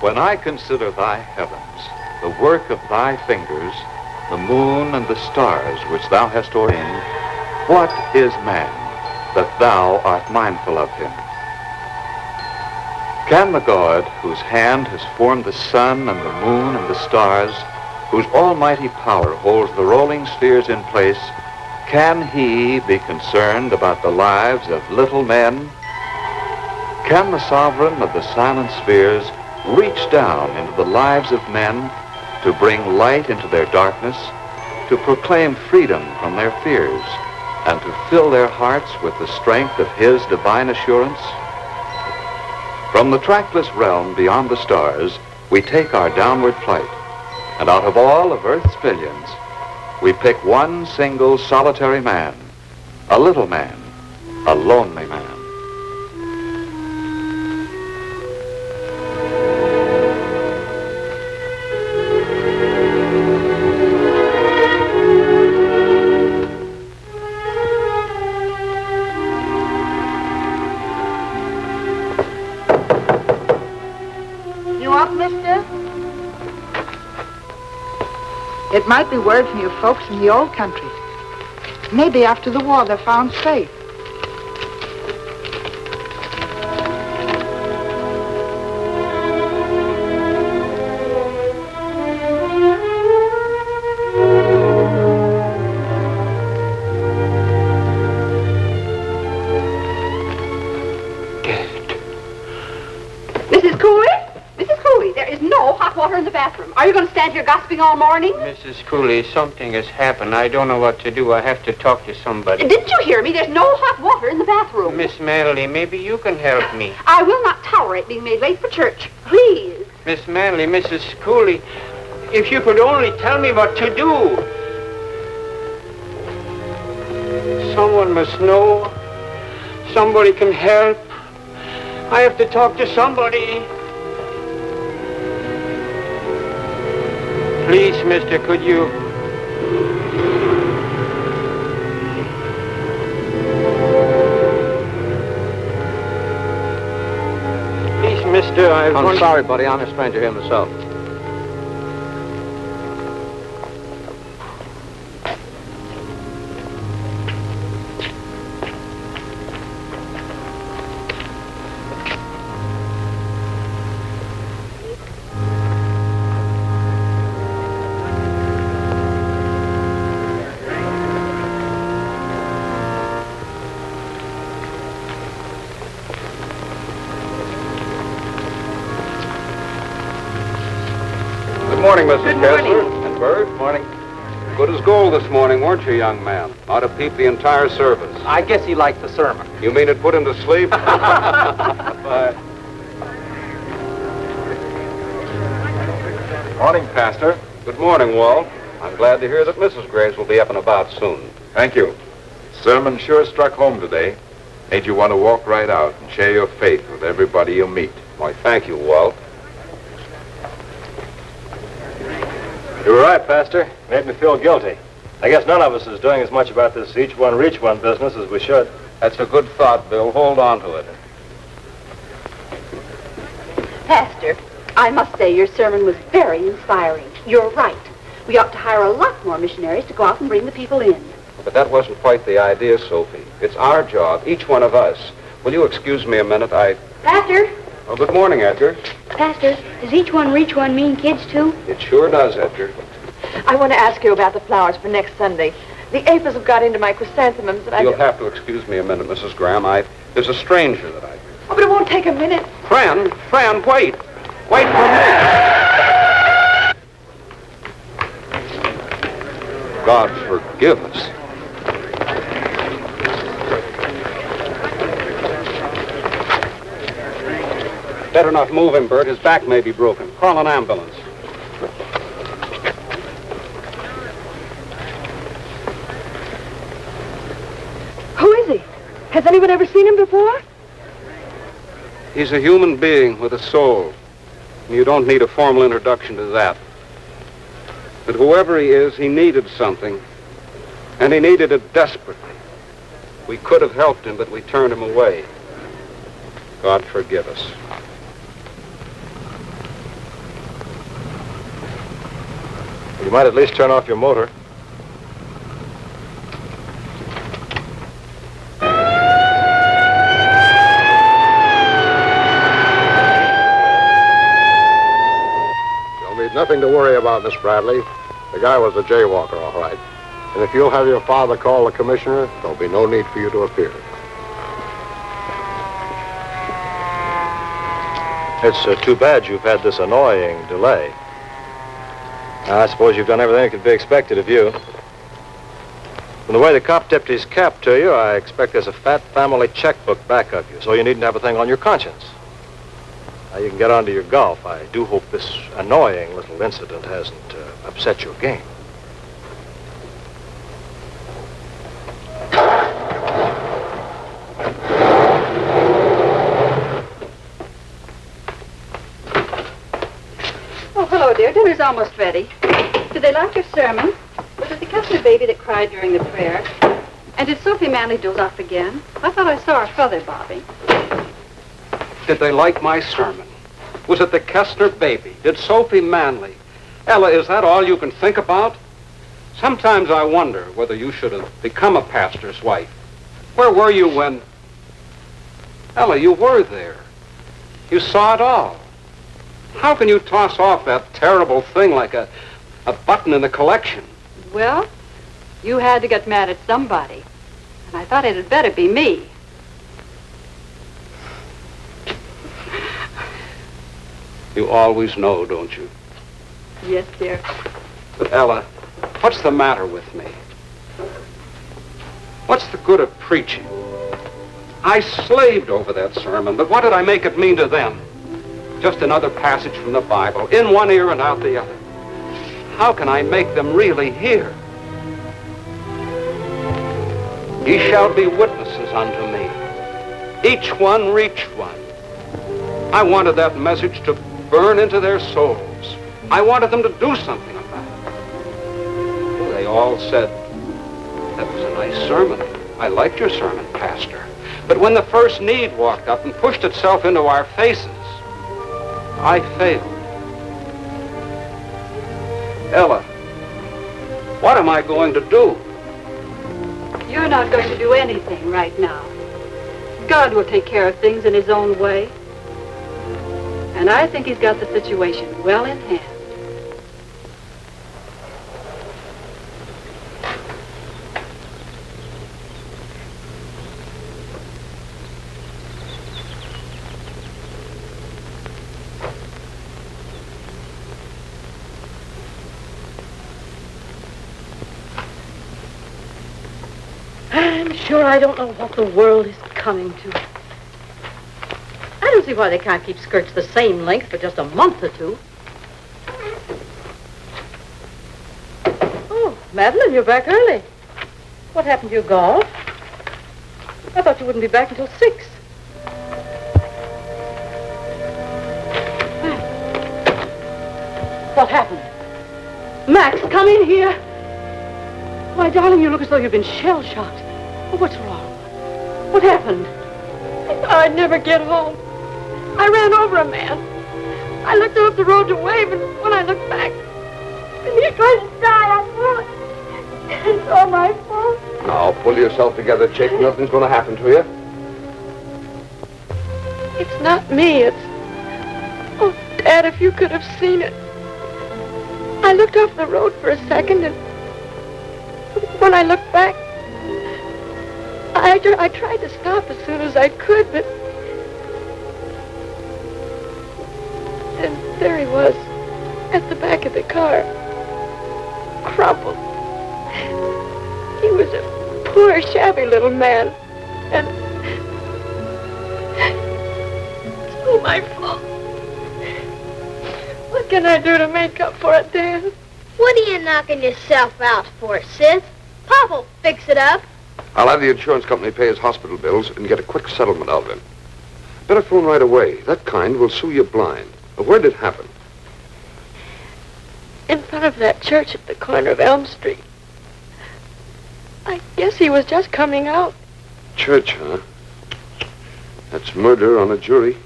When I consider thy heavens, the work of thy fingers, the moon and the stars which thou hast ordained, what is man that thou art mindful of him? Can the God whose hand has formed the sun and the moon and the stars, whose almighty power holds the rolling spheres in place, can he be concerned about the lives of little men? Can the sovereign of the silent spheres reach down into the lives of men to bring light into their darkness, to proclaim freedom from their fears, and to fill their hearts with the strength of his divine assurance? From the trackless realm beyond the stars, we take our downward flight, and out of all of Earth's billions, we pick one single solitary man, a little man, a lonely man. It might be word from your folks in the old country. Maybe after the war they're found safe. In the bathroom. Are you going to stand here gossiping all morning? Mrs. Cooley, something has happened. I don't know what to do. I have to talk to somebody. Didn't you hear me? There's no hot water in the bathroom. Miss Manley, maybe you can help me. I will not tolerate being made late for church. Please. Miss Manley, Mrs. Cooley, if you could only tell me what to do. Someone must know. Somebody can help. I have to talk to somebody. Please, mister, could you? Please, mister, I'm sorry, buddy. I'm a stranger here myself. Good morning, Mrs. Kessler. And Bird. Morning. Good as gold this morning, weren't you, young man? Ought to peep the entire service. I guess he liked the sermon. You mean it put him to sleep? Bye. Morning, Pastor. Good morning, Walt. I'm glad to hear that Mrs. Graves will be up and about soon. Thank you. Sermon sure struck home today. Made you want to walk right out and share your faith with everybody you meet. Why, thank you, Walt. You were right, Pastor. Made me feel guilty. I guess none of us is doing as much about this each one reach one business as we should. That's a good thought, Bill. Hold on to it. Pastor, I must say your sermon was very inspiring. You're right. We ought to hire a lot more missionaries to go out and bring the people in. But that wasn't quite the idea, Sophie. It's our job, each one of us. Will you excuse me a minute? Pastor? Oh, good morning, Edgar. Pastor, does each one reach one mean kids, too? It sure does, Edgar. I want to ask you about the flowers for next Sunday. The aphids have got into my chrysanthemums, and You'll have to excuse me a minute, Mrs. Graham. There's a stranger that Oh, but it won't take a minute. Fran, wait. Wait for me. God forgive us. Better not move him, Bert. His back may be broken. Call an ambulance. Who is he? Has anyone ever seen him before? He's a human being with a soul. You don't need a formal introduction to that. But whoever he is, he needed something. And he needed it desperately. We could have helped him, but we turned him away. God forgive us. You might at least turn off your motor. Nothing to worry about, Miss Bradley. The guy was a jaywalker, all right. And if you'll have your father call the commissioner, there'll be no need for you to appear. It's too bad you've had this annoying delay. I suppose you've done everything that could be expected of you. From the way the cop tipped his cap to you, I expect there's a fat family checkbook back of you, so you needn't have a thing on your conscience. Now you can get on to your golf. I do hope this annoying little incident hasn't upset your game. Oh, hello, dear. Dinner's almost ready. Did they like your sermon? Was it the Kessler baby that cried during the prayer? And did Sophie Manley doze off again? I thought I saw her feather bobbing. Did they like my sermon? Was it the Kessler baby? Did Sophie Manley? Ella, is that all you can think about? Sometimes I wonder whether you should have become a pastor's wife. Where were you when... Ella, you were there. You saw it all. How can you toss off that terrible thing like a button in the collection? Well, you had to get mad at somebody. And I thought it had better be me. You always know, don't you? Yes, dear. But Ella, what's the matter with me? What's the good of preaching? I slaved over that sermon, but what did I make it mean to them? Just another passage from the Bible, in one ear and out the other. How can I make them really hear? Ye shall be witnesses unto me. Each one reach one. I wanted that message to burn into their souls. I wanted them to do something about it. They all said, that was a nice sermon. I liked your sermon, Pastor. But when the first need walked up and pushed itself into our faces, I failed. Ella, what am I going to do? You're not going to do anything right now. God will take care of things in his own way. And I think he's got the situation well in hand. I'm sure I don't know what the world is coming to. I don't see why they can't keep skirts the same length for just a month or two. Oh, Madeline, you're back early. What happened to your golf? I thought you wouldn't be back until 6. What happened? Max, come in here. Why, darling, you look as though you've been shell-shocked. Oh, what's wrong? What happened? I thought I'd never get home. I ran over a man. I looked up the road to wave, and when I looked back, and he couldn't die. I thought it's all my fault. Now, pull yourself together, Chick. Nothing's going to happen to you. It's not me. It's... Oh, Dad, if you could have seen it. I looked off the road for a second, and when I looked back, I tried to stop as soon as I could, but... And there he was, at the back of the car, crumpled. He was a poor, shabby little man, and it's all my fault. What can I do to make up for it, Dan? What are you knocking yourself out for, Sis? Papa'll fix it up. I'll have the insurance company pay his hospital bills and get a quick settlement out of him. Better phone right away. That kind will sue you blind. Where did it happen? In front of that church at the corner of Elm Street. I guess he was just coming out. Church, huh? That's murder on a jury.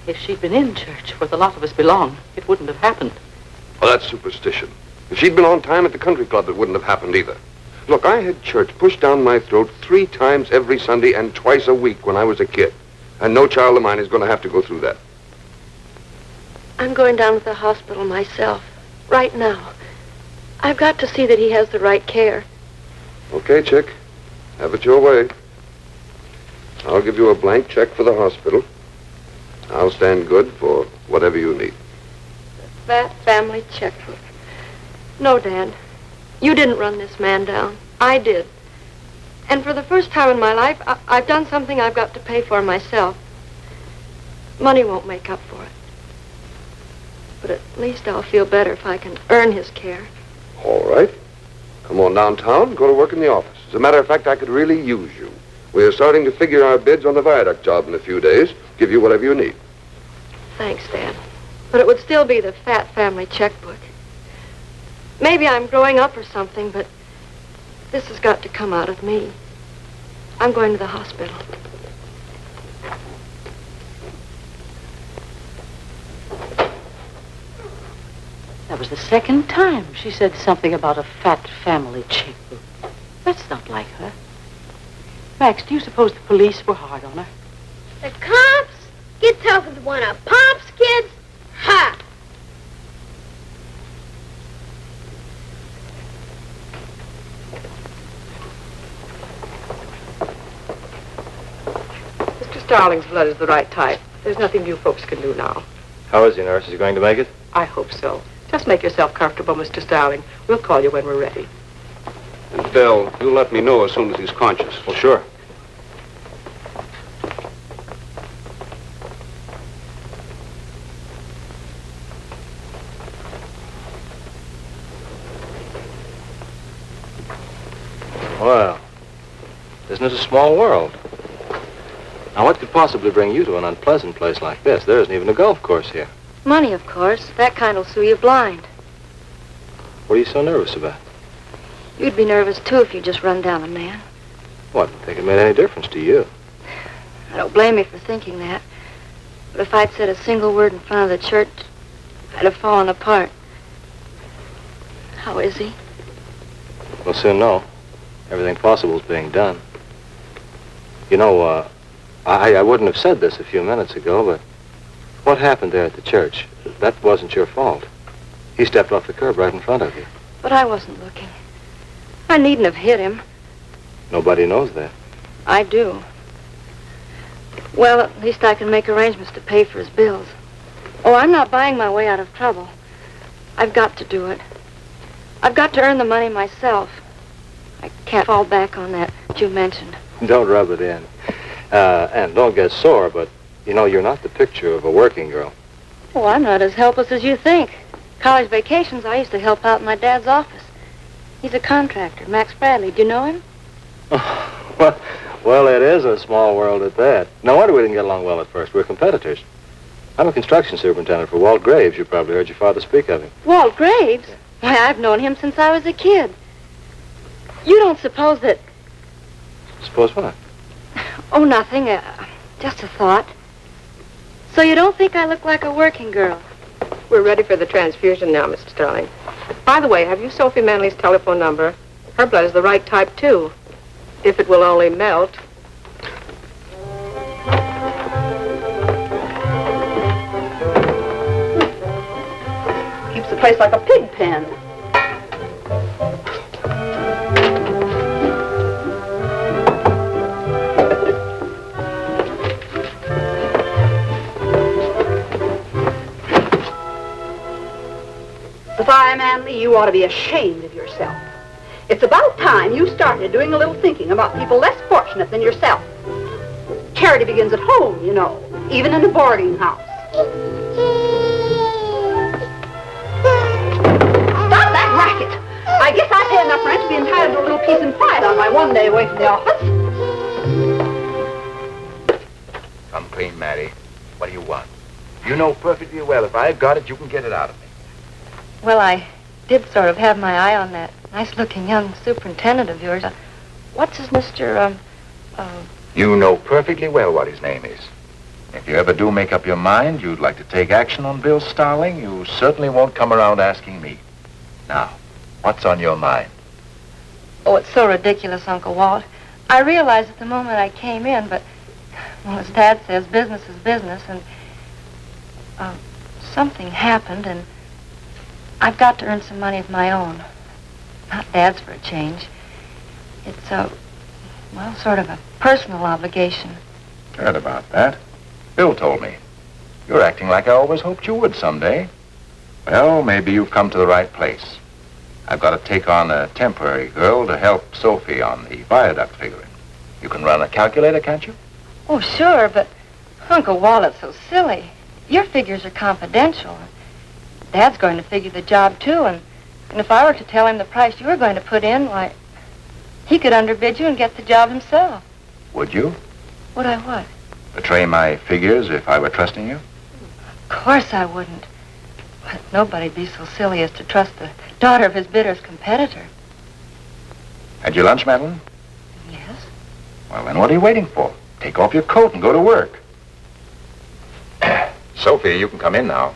If she'd been in church where the lot of us belong, it wouldn't have happened. Oh, that's superstition. If she'd been on time at the country club, it wouldn't have happened either. Look, I had church pushed down my throat 3 times every Sunday and twice a week when I was a kid. And no child of mine is going to have to go through that. I'm going down to the hospital myself, right now. I've got to see that he has the right care. Okay, chick. Have it your way. I'll give you a blank check for the hospital. I'll stand good for whatever you need. That family checkbook. No, Dad. You didn't run this man down. I did. And for the first time in my life, I've done something I've got to pay for myself. Money won't make up for it. But at least I'll feel better if I can earn his care. All right. Come on downtown, go to work in the office. As a matter of fact, I could really use you. We are starting to figure our bids on the viaduct job in a few days. Give you whatever you need. Thanks, Dad. But it would still be the fat family checkbook. Maybe I'm growing up or something, but this has got to come out of me. I'm going to the hospital. That was the second time she said something about a fat family checkbook. That's not like her. Max, do you suppose the police were hard on her? The cops? Get talking to one of Pop's kids? Ha! Mr. Starling's blood is the right type. There's nothing you folks can do now. How is he, nurse? Is he going to make it? I hope so. Just make yourself comfortable, Mr. Starling. We'll call you when we're ready. And Dell, you'll let me know as soon as he's conscious. Well, sure. Well, isn't it a small world? Now, what could possibly bring you to an unpleasant place like this? There isn't even a golf course here. Money, of course. That kind'll sue you blind. What are you so nervous about? You'd be nervous, too, if you just run down a man. What, I don't think it made any difference to you. I don't blame you for thinking that. But if I'd said a single word in front of the church, I'd have fallen apart. How is he? We'll soon know. Everything possible is being done. You know, I wouldn't have said this a few minutes ago, but what happened there at the church, that wasn't your fault. He stepped off the curb right in front of you. But I wasn't looking. I needn't have hit him. Nobody knows that. I do. Well, at least I can make arrangements to pay for his bills. Oh, I'm not buying my way out of trouble. I've got to do it. I've got to earn the money myself. I can't fall back on that you mentioned. Don't rub it in. And don't get sore, but, you know, you're not the picture of a working girl. Oh, I'm not as helpless as you think. College vacations, I used to help out in my dad's office. He's a contractor, Max Bradley. Do you know him? Well, it is a small world at that. No wonder we didn't get along well at first. We're competitors. I'm a construction superintendent for Walt Graves. You probably heard your father speak of him. Walt Graves? Yeah. Why, I've known him since I was a kid. You don't suppose that... Suppose what? Oh, nothing. Just a thought. So you don't think I look like a working girl? We're ready for the transfusion now, Mr. Starling. By the way, have you Sophie Manley's telephone number? Her blood is the right type, too. If it will only melt. Keeps the place like a pig pen. Why, Manley, you ought to be ashamed of yourself. It's about time you started doing a little thinking about people less fortunate than yourself. Charity begins at home, you know, even in a boarding house. Stop that racket! I guess I pay enough rent to be entitled to a little peace and quiet on my one day away from the office. Come clean, Matty. What do you want? You know perfectly well if I've got it, you can get it out of me. Well, I did sort of have my eye on that nice-looking young superintendent of yours. What's his Mr. You know perfectly well what his name is. If you ever do make up your mind you'd like to take action on Bill Starling, you certainly won't come around asking me. Now, what's on your mind? Oh, it's so ridiculous, Uncle Walt. I realized at the moment I came in, but, well, as Dad says, business is business, and something happened, and I've got to earn some money of my own. Not Dad's for a change. It's well, sort of a personal obligation. Heard about that. Bill told me. You're acting like I always hoped you would someday. Well, maybe you've come to the right place. I've got to take on a temporary girl to help Sophie on the viaduct figuring. You can run a calculator, can't you? Oh, sure, but Uncle Walt, it's so silly. Your figures are confidential. Dad's going to figure the job, too, and if I were to tell him the price you were going to put in, why, he could underbid you and get the job himself. Would you? Would I what? Betray my figures if I were trusting you? Of course I wouldn't. But nobody'd be so silly as to trust the daughter of his bitterest competitor. Had your lunch, Madeline? Yes. Well, then what are you waiting for? Take off your coat and go to work. Sophie, you can come in now.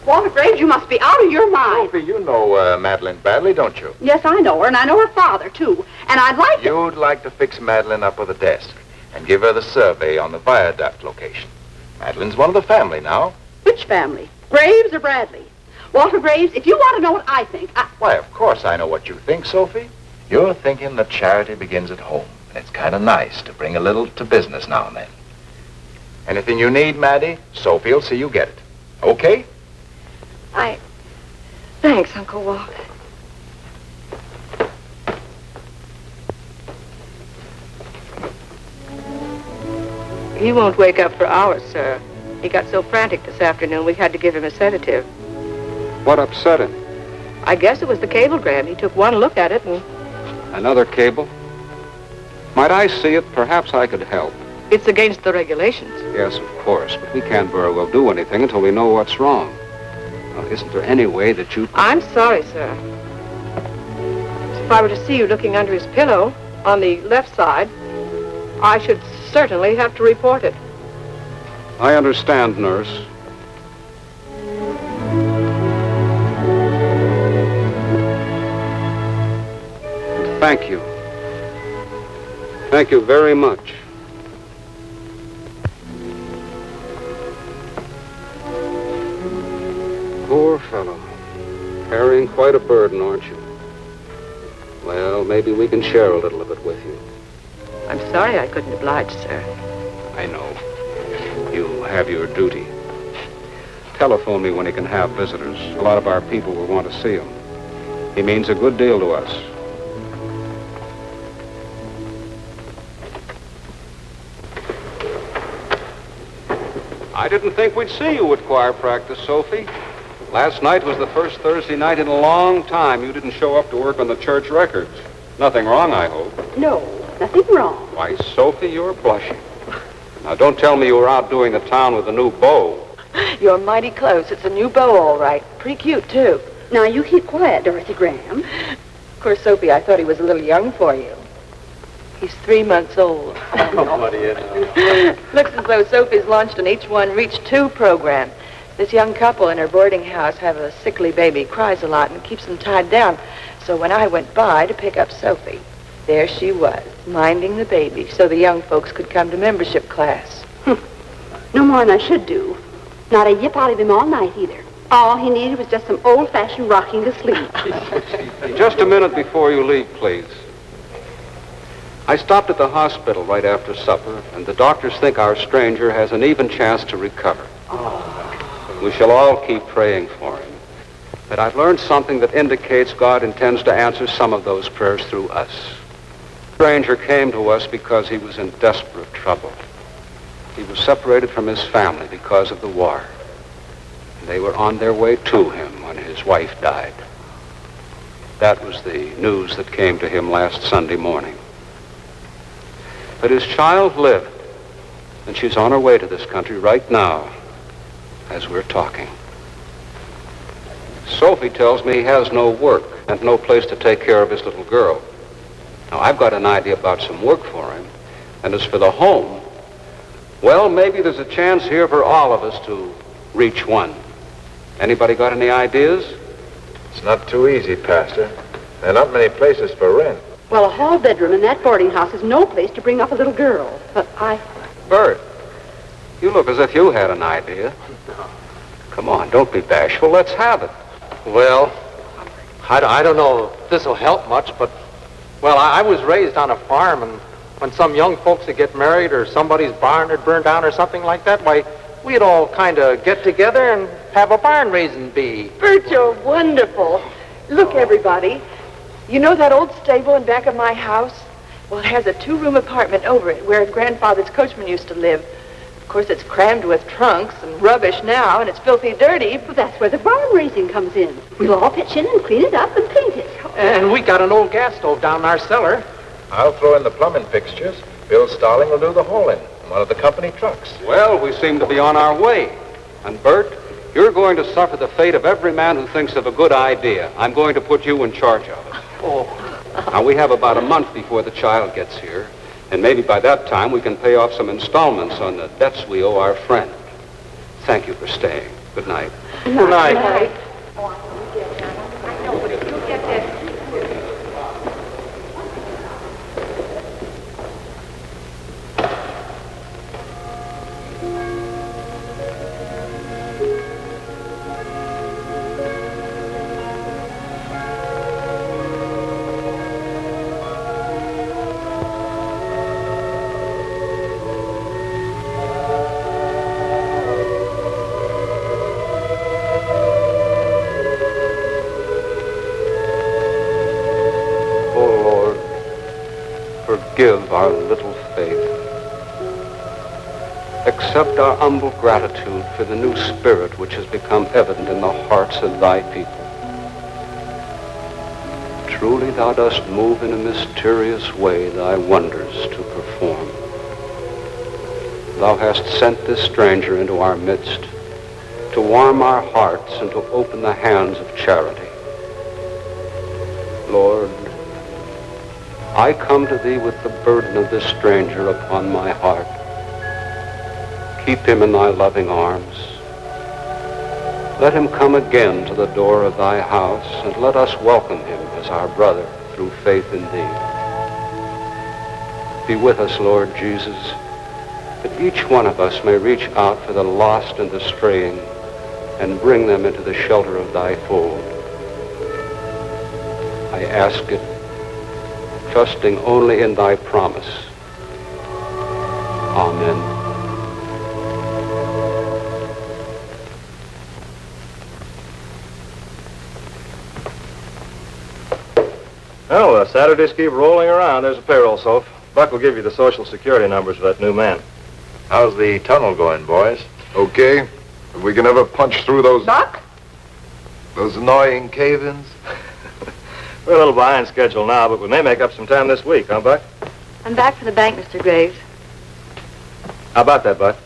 Walter Graves, you must be out of your mind. Sophie, you know Madeline badly, don't you? Yes, I know her, and I know her father, too. And I'd like to... You'd like to fix Madeline up with a desk and give her the survey on the viaduct location. Madeline's one of the family now. Which family? Graves or Bradley? Walter Graves, if you want to know what I think, Why, of course I know what you think, Sophie. You're thinking that charity begins at home, and it's kind of nice to bring a little to business now and then. Anything you need, Maddie, Sophie will see you get it. Okay? Thanks, Uncle Walt. He won't wake up for hours, sir. He got so frantic this afternoon, we had to give him a sedative. What upset him? I guess it was the cablegram. He took one look at it and... Another cable? Might I see it? Perhaps I could help. It's against the regulations. Yes, of course, but we can't very well do anything until we know what's wrong. Now, isn't there any way that you... I'm sorry, sir. If I were to see you looking under his pillow on the left side, I should certainly have to report it. I understand, nurse. Thank you. Thank you very much. Poor fellow. Carrying quite a burden, aren't you? Well, maybe we can share a little of it with you. I'm sorry I couldn't oblige, sir. I know. You have your duty. Telephone me when he can have visitors. A lot of our people will want to see him. He means a good deal to us. I didn't think we'd see you at choir practice, Sophie. Last night was the first Thursday night in a long time you didn't show up to work on the church records. Nothing wrong, I hope. No, nothing wrong. Why, Sophie, you're blushing. Now, don't tell me you were out doing the town with a new beau. You're mighty close. It's a new beau, all right. Pretty cute, too. Now, you keep quiet, Dorothy Graham. Of course, Sophie, I thought he was a little young for you. He's 3 months old. What do you know? Looks as though Sophie's launched an H1 Reach 2 program. This young couple in her boarding house have a sickly baby, cries a lot, and keeps them tied down. So when I went by to pick up Sophie, there she was, minding the baby so the young folks could come to membership class. No more than I should do. Not a yip out of him all night, either. All he needed was just some old-fashioned rocking to sleep. Just a minute before you leave, please. I stopped at the hospital right after supper, and the doctors think our stranger has an even chance to recover. We shall all keep praying for him. But I've learned something that indicates God intends to answer some of those prayers through us. The stranger came to us because he was in desperate trouble. He was separated from his family because of the war. They were on their way to him when his wife died. That was the news that came to him last Sunday morning. But his child lived, and she's on her way to this country right now, as we're talking. Sophie tells me he has no work and no place to take care of his little girl. Now, I've got an idea about some work for him, and as for the home, well, maybe there's a chance here for all of us to reach one. Anybody got any ideas? It's not too easy, Pastor. There are not many places for rent. Well, a hall bedroom in that boarding house is no place to bring up a little girl. But Bert, you look as if you had an idea. Come on, don't be bashful. Let's have it. Well, I don't know if this will help much, but, well, I was raised on a farm, and when some young folks would get married or somebody's barn would burn down or something like that, why, we'd all kind of get together and have a barn raising bee. Bert, you're wonderful. Look, everybody. You know that old stable in back of my house? Well, it has a 2-room apartment over it where grandfather's coachman used to live. Of course, it's crammed with trunks and rubbish now, and it's filthy dirty. But that's where the barn raising comes in. We'll all pitch in and clean it up and paint it. And we got an old gas stove down in our cellar. I'll throw in the plumbing fixtures. Bill Starling will do the hauling in one of the company trucks. Well, we seem to be on our way. And Bert, you're going to suffer the fate of every man who thinks of a good idea. I'm going to put you in charge of it. Oh. Now, we have about a month before the child gets here, and maybe by that time we can pay off some installments on the debts we owe our friend. Thank you for staying. Good night. Good night. Good night. Forgive our little faith. Accept our humble gratitude for the new spirit which has become evident in the hearts of thy people. Truly thou dost move in a mysterious way thy wonders to perform. Thou hast sent this stranger into our midst to warm our hearts and to open the hands of charity. Lord, I come to thee with the burden of this stranger upon my heart. Keep him in thy loving arms. Let him come again to the door of thy house, and let us welcome him as our brother through faith in thee. Be with us, Lord Jesus, that each one of us may reach out for the lost and the straying and bring them into the shelter of thy fold. I ask it, trusting only in thy promise. Amen. Well, Saturdays keep rolling around. There's a payroll, Soph. Buck will give you the social security numbers for that new man. How's the tunnel going, boys? Okay. If we can ever punch through those annoying cave-ins. We're a little behind schedule now, but we may make up some time this week, huh, Buck? I'm back for the bank, Mr. Graves. How about that, Buck?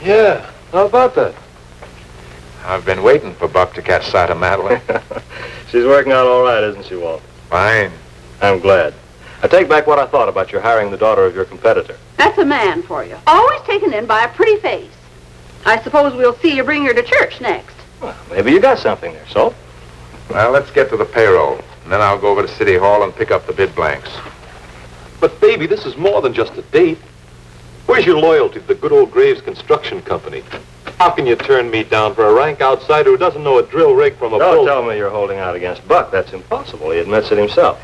Yeah, how about that? I've been waiting for Buck to catch sight of Madeline. She's working out all right, isn't she, Walt? Fine. I'm glad. I take back what I thought about your hiring the daughter of your competitor. That's a man for you. Always taken in by a pretty face. I suppose we'll see you bring her to church next. Well, maybe you got something there, Soph. Well, let's get to the payroll, and then I'll go over to City Hall and pick up the bid blanks. But, baby, this is more than just a date. Where's your loyalty to the good old Graves Construction Company? How can you turn me down for a rank outsider who doesn't know a drill rig from a Don't bull? tell me you're holding out against Buck. That's impossible. He admits it himself.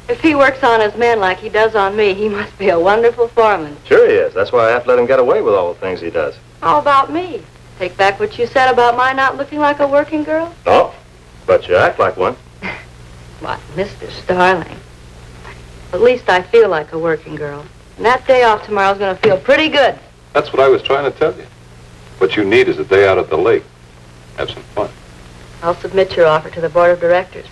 If he works on his men like he does on me, he must be a wonderful foreman. Sure he is. That's why I have to let him get away with all the things he does. How about me? Take back what you said about my not looking like a working girl? No, but you act like one. What, Mr. Starling? At least I feel like a working girl. And that day off tomorrow's going to feel pretty good. That's what I was trying to tell you. What you need is a day out at the lake. Have some fun. I'll submit your offer to the board of directors.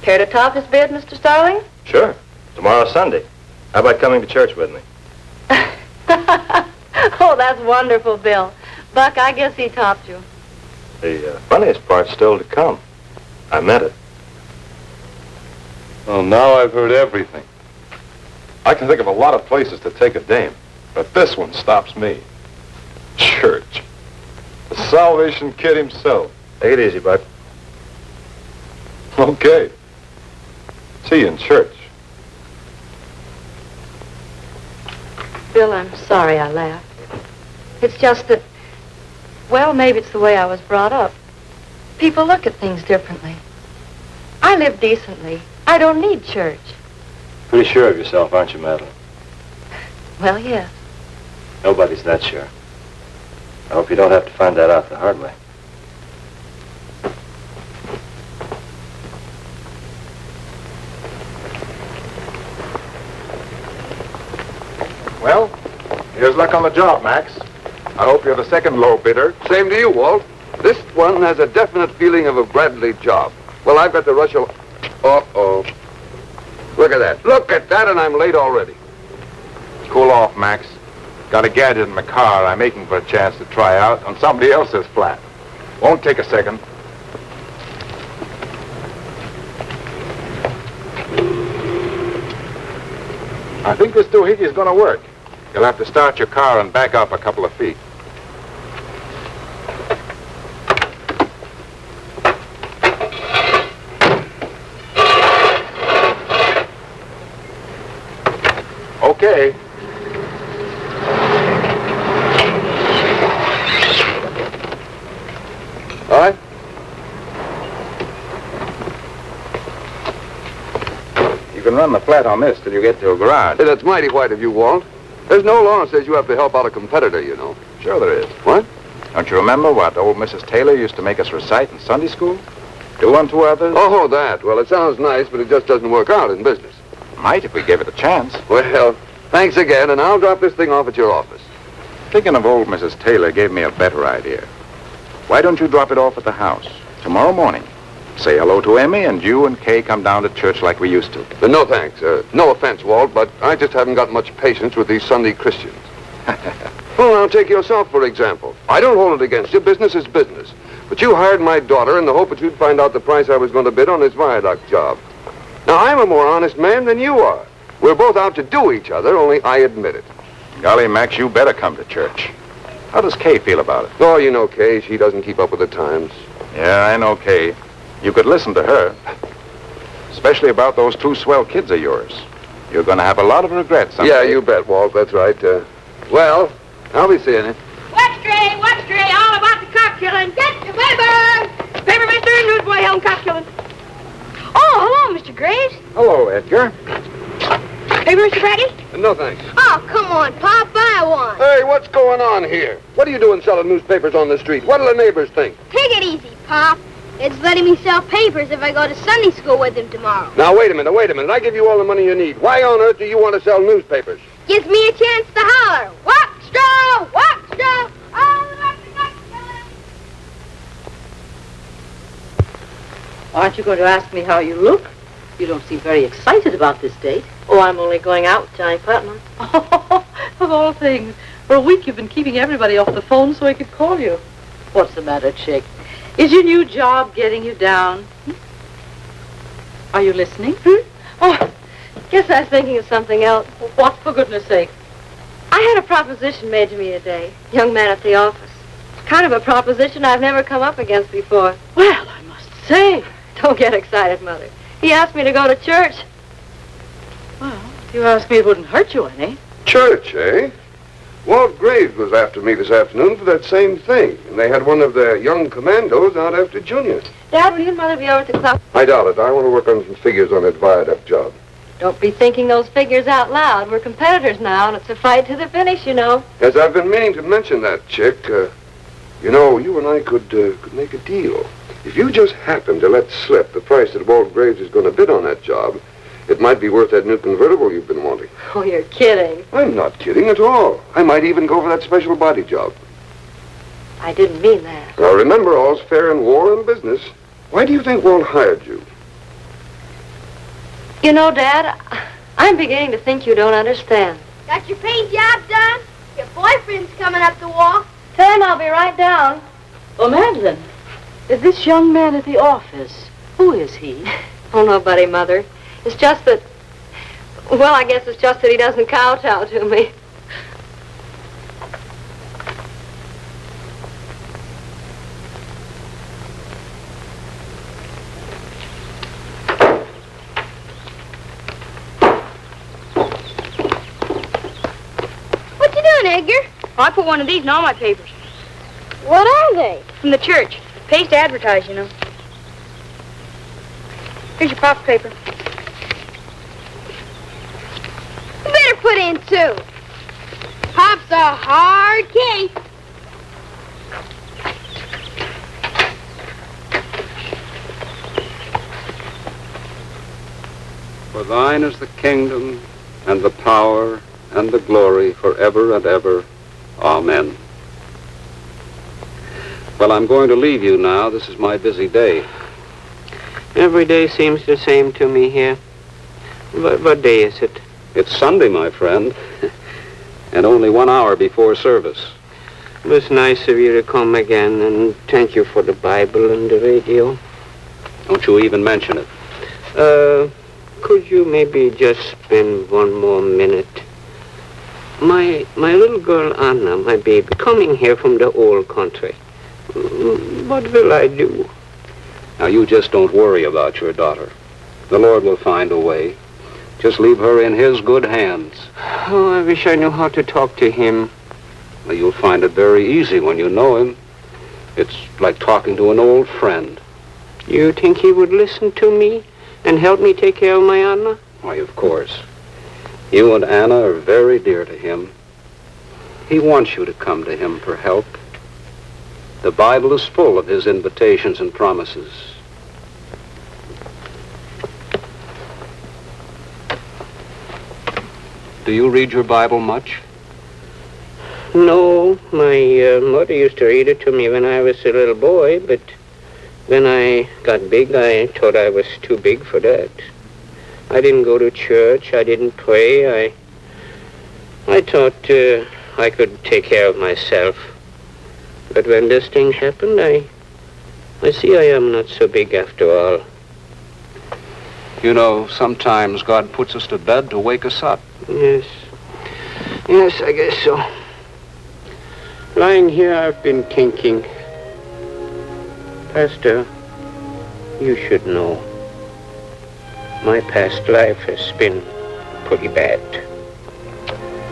Care to top his bid, Mr. Starling? Sure. Tomorrow's Sunday. How about coming to church with me? Oh, that's wonderful, Bill. Buck, I guess he topped you. The funniest part's still to come. I meant it. Well, now I've heard everything. I can think of a lot of places to take a dame, but this one stops me. Church. The Salvation Kid himself. Take it easy, Buck. Okay. See you in church. Bill, I'm sorry I laughed. It's just that, well, maybe it's the way I was brought up. People look at things differently. I live decently. I don't need church. Pretty sure of yourself, aren't you, Madeline? Well, yes. Nobody's that sure. I hope you don't have to find that out the hard way. Well, here's luck on the job, Max. I hope you're the second low bidder. Same to you, Walt. This one has a definite feeling of a Bradley job. Well, I've got to rush a... Uh-oh. Look at that. Look at that, and I'm late already. Cool off, Max. Got a gadget in my car I'm making for a chance to try out on somebody else's flat. Won't take a second. I think this doohickey is going to work. You'll have to start your car and back up a couple of feet. Okay. All right. You can run the flat on this till you get to a garage. Hey, that's mighty white of you, Walt. There's no law that says you have to help out a competitor, you know. Sure there is. What? Don't you remember what old Mrs. Taylor used to make us recite in Sunday school? Do unto others. Oh, that. Well, it sounds nice, but it just doesn't work out in business. Might if we gave it a chance. Well, thanks again, and I'll drop this thing off at your office. Thinking of old Mrs. Taylor gave me a better idea. Why don't you drop it off at the house tomorrow morning? Say hello to Emmy, and you and Kay come down to church like we used to. No thanks. No offense, Walt, but I just haven't got much patience with these Sunday Christians. Well, now take yourself, for example. I don't hold it against you. Business is business. But you hired my daughter in the hope that you'd find out the price I was going to bid on this viaduct job. Now, I'm a more honest man than you are. We're both out to do each other, only I admit it. Golly, Max, you better come to church. How does Kay feel about it? Oh, you know Kay. She doesn't keep up with the times. Yeah, I know Kay. You could listen to her. Especially about those two swell kids of yours. You're going to have a lot of regrets someday. Yeah, you bet, Walt. That's right. Well, I'll be seeing you. Watch Gray, all about the cop killing. Get the paper! Paper, mister, newsboy, held cop killing. Oh, hello, Mr. Graves. Hello, Edgar. Paper, Mr. Bradley? No, thanks. Oh, come on, Pop, buy one. Hey, what's going on here? What are you doing selling newspapers on the street? What do the neighbors think? Take it easy, Pop. It's letting me sell papers if I go to Sunday school with him tomorrow. Now, wait a minute. I give you all the money you need. Why on earth do you want to sell newspapers? Gives me a chance to holler. Walk straw, walk straw. Aren't you going to ask me how you look? You don't seem very excited about this date. Oh, I'm only going out with Johnny Putnam. Of all things. For a week you've been keeping everybody off the phone so I could call you. What's the matter, Chick? Is your new job getting you down? Are you listening? Oh, guess I was thinking of something else. What, for goodness sake? I had a proposition made to me today. Young man at the office. Kind of a proposition I've never come up against before. Well, I must say. Don't get excited, Mother. He asked me to go to church. Well, if you ask me, it wouldn't hurt you any. Church, eh? Walt Graves was after me this afternoon for that same thing. And they had one of their young commandos out after Junior. Dad, will you and Mother be over at the club? I doubt it. I want to work on some figures on that viaduct job. Don't be thinking those figures out loud. We're competitors now, and it's a fight to the finish, you know. Yes, I've been meaning to mention that, Chick. You know, you and I could make a deal. If you just happen to let slip the price that Walt Graves is going to bid on that job, it might be worth that new convertible you've been wanting. Oh, you're kidding. I'm not kidding at all. I might even go for that special body job. I didn't mean that. Now, remember, all's fair in war and business. Why do you think Walt hired you? You know, Dad, I'm beginning to think you don't understand. Got your paint job done? Your boyfriend's coming up the wall. Tell him I'll be right down. Oh, Madeline, this young man at the office, who is he? Oh, nobody, Mother. It's just that, well, I guess it's just that he doesn't kowtow to me. on, Edgar. I put one of these in all my papers. What are they? From the church. Pays to advertise, you know. Here's your pop paper. You better put in 2. Pop's a hard case. For thine is the kingdom and the power and the glory forever and ever. Amen. Well, I'm going to leave you now. This is my busy day. Every day seems the same to me here. What day is it? It's Sunday, my friend, and only 1 hour before service. It was nice of you to come again, and thank you for the Bible and the radio. Don't you even mention it. Could you maybe just spend 1 more minute? My little girl Anna, my baby, coming here from the old country. What will I do? Now, you just don't worry about your daughter. The Lord will find a way. Just leave her in His good hands. Oh, I wish I knew how to talk to Him. Well, you'll find it very easy when you know Him. It's like talking to an old friend. You think He would listen to me and help me take care of my Anna? Why, of course. You and Anna are very dear to Him. He wants you to come to Him for help. The Bible is full of His invitations and promises. Do you read your Bible much? No, my mother used to read it to me when I was a little boy, but when I got big, I thought I was too big for that. I didn't go to church. I didn't pray. I thought I could take care of myself. But when this thing happened, I see I am not so big after all. You know, sometimes God puts us to bed to wake us up. Yes. Yes, I guess so. Lying here, I've been thinking. Pastor, you should know. My past life has been pretty bad.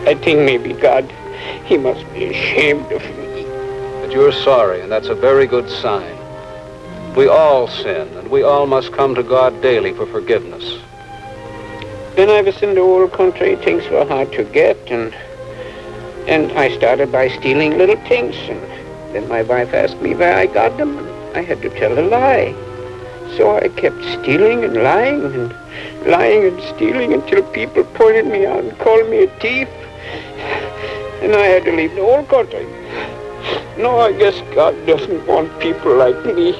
I think maybe God, He must be ashamed of me. But you're sorry, and that's a very good sign. We all sin, and we all must come to God daily for forgiveness. When I was in the old country, things were hard to get, and I started by stealing little things, and then my wife asked me where I got them, and I had to tell a lie. So I kept stealing and lying and stealing until people pointed me out and called me a thief, and I had to leave the old country. No, I guess God doesn't want people like me.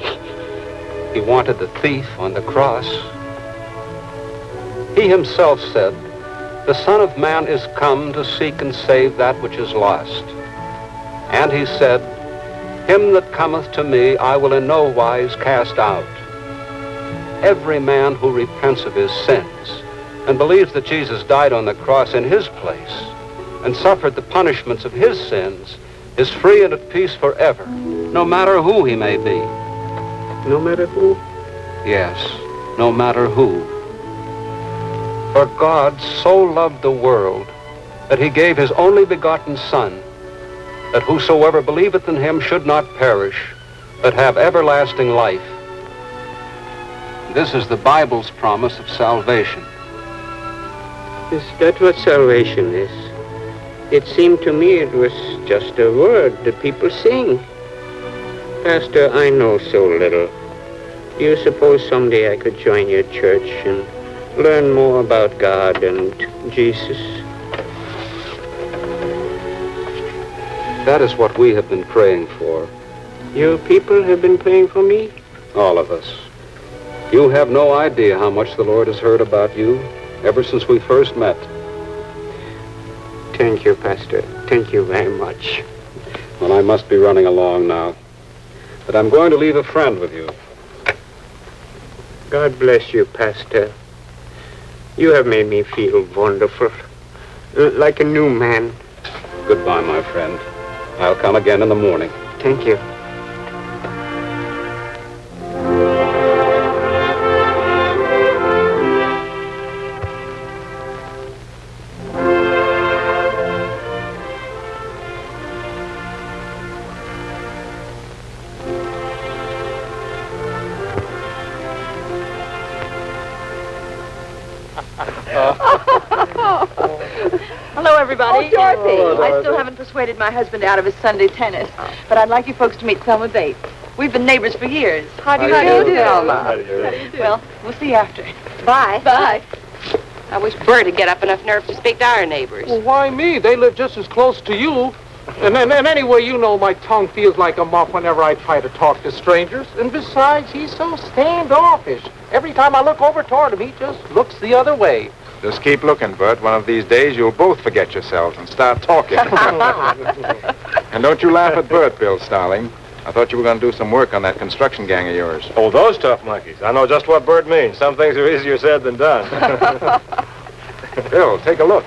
He wanted the thief on the cross. He Himself said, "The Son of Man is come to seek and save that which is lost." And He said, "Him that cometh to me I will in no wise cast out." Every man who repents of his sins and believes that Jesus died on the cross in his place and suffered the punishments of his sins is free and at peace forever, no matter who he may be. No matter who? Yes, no matter who. For God so loved the world that He gave His only begotten Son, that whosoever believeth in Him should not perish, but have everlasting life. This is the Bible's promise of salvation. Is that what salvation is? It seemed to me it was just a word that people sing. Pastor, I know so little. Do you suppose someday I could join your church and learn more about God and Jesus? That is what we have been praying for. Your people have been praying for me? All of us. You have no idea how much the Lord has heard about you ever since we first met. Thank you, Pastor. Thank you very much. Well, I must be running along now. But I'm going to leave a friend with you. God bless you, Pastor. You have made me feel wonderful. Like a new man. Goodbye, my friend. I'll come again in the morning. Thank you. Hello, everybody. Oh, Dorothy. I still haven't persuaded my husband out of his Sunday tennis, but I'd like you folks to meet Thelma Bates. We've been neighbors for years. How do you do, Thelma? How do you do? Well, we'll see you after. Bye. Bye. I wish Bert would get up enough nerve to speak to our neighbors. Well, why me? They live just as close to you. And anyway, you know my tongue feels like a muff whenever I try to talk to strangers. And besides, he's so standoffish. Every time I look over toward him, he just looks the other way. Just keep looking, Bert. One of these days, you'll both forget yourselves and start talking. And don't you laugh at Bert, Bill Starling. I thought you were going to do some work on that construction gang of yours. Oh, those tough monkeys. I know just what Bert means. Some things are easier said than done. Bill, take a look.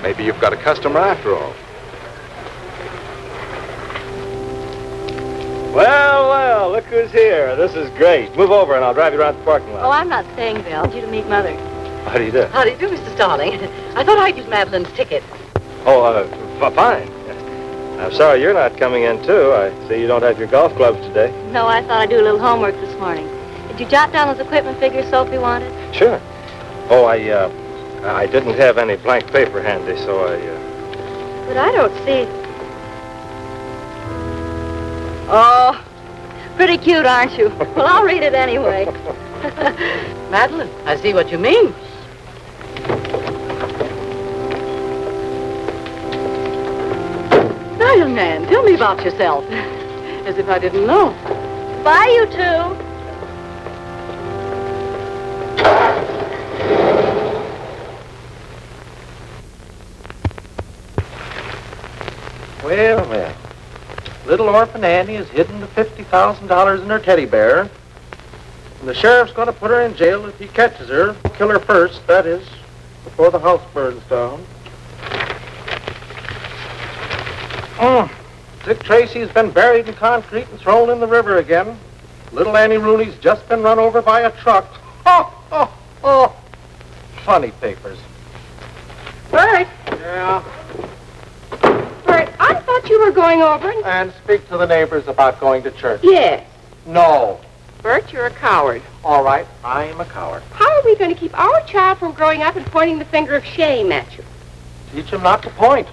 Maybe you've got a customer after all. Well, look who's here. This is great. Move over and I'll drive you around the parking lot. Oh, I'm not staying, Bill. Due to meet Mother. How do you do? How do you do, Mr. Starling? I thought I'd use Madeline's ticket. Oh, fine. I'm sorry you're not coming in, too. I see you don't have your golf clubs today. No, I thought I'd do a little homework this morning. Did you jot down those equipment figures Sophie wanted? Sure. Oh, I didn't have any blank paper handy, so But I don't see... Oh, pretty cute, aren't you? Well, I'll read it anyway. Madeline, I see what you mean. Now, young man, tell me about yourself. As if I didn't know. Bye, you two. Well. Little orphan Annie has hidden the $50,000 in her teddy bear. And the sheriff's going to put her in jail if he catches her. Kill her first, that is, before the house burns down. Dick Tracy's been buried in concrete and thrown in the river again. Little Annie Rooney's just been run over by a truck. Oh. Funny papers. Bert. Yeah. Bert, I thought you were going over And speak to the neighbors about going to church. Yes. No. Bert, you're a coward. All right, I am a coward. How are we going to keep our child from growing up and pointing the finger of shame at you? Teach him not to point.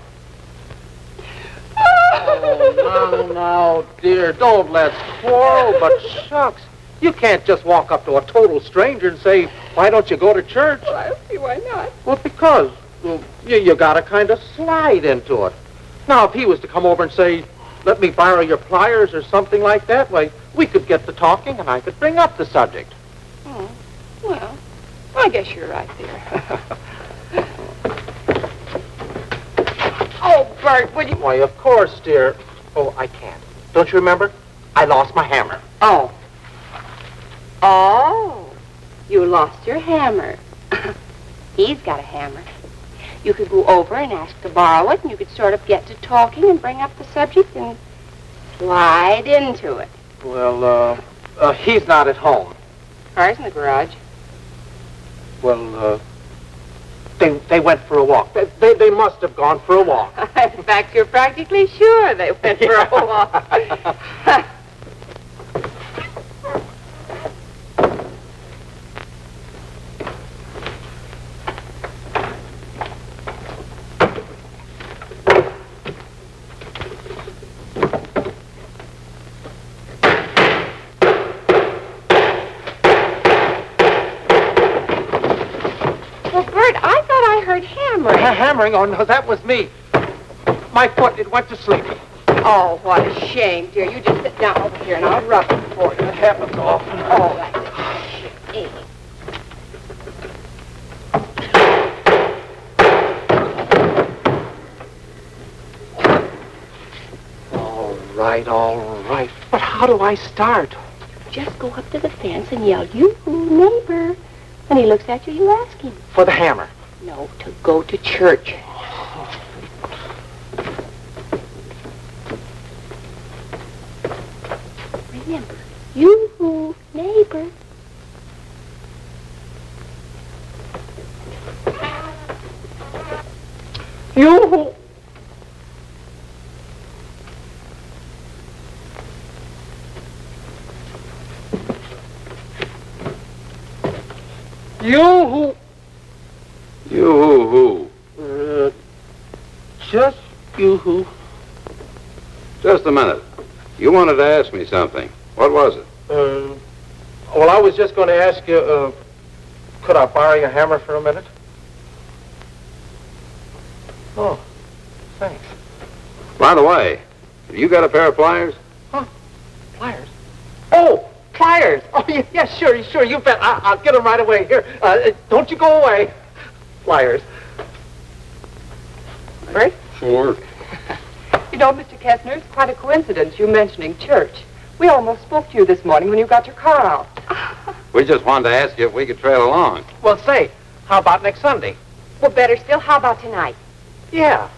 Oh, now, dear, don't let's quarrel, but shucks. You can't just walk up to a total stranger and say, why don't you go to church? Well, I don't see why not. Well, because you got to kind of slide into it. Now, if he was to come over and say, let me borrow your pliers or something like that, why, we could get to talking and I could bring up the subject. Oh, well, I guess you're right there. Oh, Bert, would you... Why, of course, dear. Oh, I can't. Don't you remember? I lost my hammer. Oh. Oh, you lost your hammer. He's got a hammer. You could go over and ask to borrow it, and you could sort of get to talking and bring up the subject and slide into it. Well, he's not at home. Car's in the garage. Well, they went for a walk. They must have gone for a walk. In fact, you're practically sure they went for a walk. Hammering? Oh, no, that was me. My foot, it went to sleep. Oh, what a shame, dear. You just sit down over here and I'll rub it for you. It happens often. Oh, that's a shame. All right. But how do I start? Just go up to the fence and yell, "You neighbor." When he looks at you, you ask him. For the hammer? No, to go to church. Remember, you neighbor. You. You who? Yoo-hoo. Just a minute. You wanted to ask me something. What was it? Well, I was just going to ask you, could I borrow your hammer for a minute? Oh, thanks. By the way, have you got a pair of pliers? Huh? Pliers? Oh, pliers! Oh, yeah, sure, you bet. I'll get them right away. Here, don't you go away. Pliers. Right? Sure. You know, Mr. Kessner, it's quite a coincidence you mentioning church. We almost spoke to you this morning when you got your car out. We just wanted to ask you if we could trail along. Well, say, how about next Sunday? Well, better still, how about tonight? Yeah.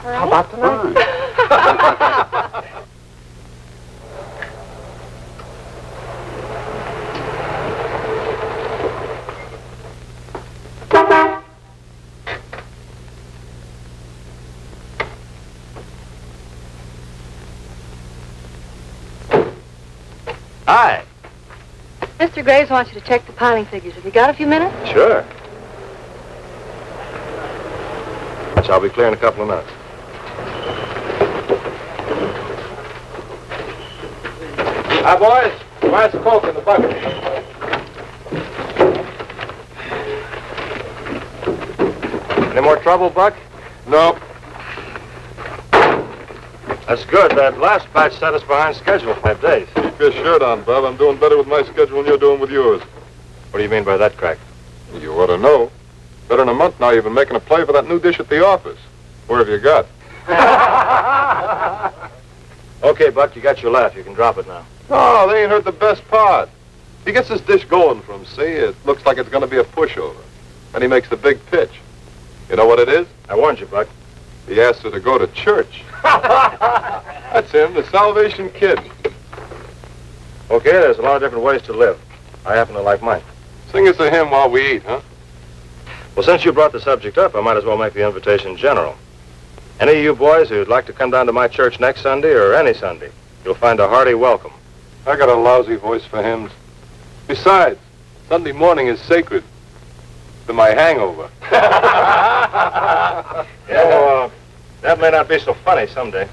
All right. How about tonight? Hi. Mr. Graves wants you to check the piling figures. Have you got a few minutes? Sure. I'll be clear in a couple of minutes. Hi, boys. Where's the Coke in the bucket? Any more trouble, Buck? Nope. That's good. That last batch set us behind schedule 5 days. Keep your shirt on, Bob. I'm doing better with my schedule than you're doing with yours. What do you mean by that, Crack? You ought to know. Better than a month now, you've been making a play for that new dish at the office. Where have you got? Okay, Buck, you got your laugh. You can drop it now. Oh, they ain't heard the best part. He gets this dish going for him, see? It looks like it's going to be a pushover. And he makes the big pitch. You know what it is? I warned you, Buck. He asked her to go to church. That's him, the Salvation Kid. Okay, there's a lot of different ways to live. I happen to like mine. Sing us a hymn while we eat, huh? Well, since you brought the subject up, I might as well make the invitation general. Any of you boys who'd like to come down to my church next Sunday or any Sunday, you'll find a hearty welcome. I got a lousy voice for hymns. Besides, Sunday morning is sacred to my hangover. That may not be so funny someday.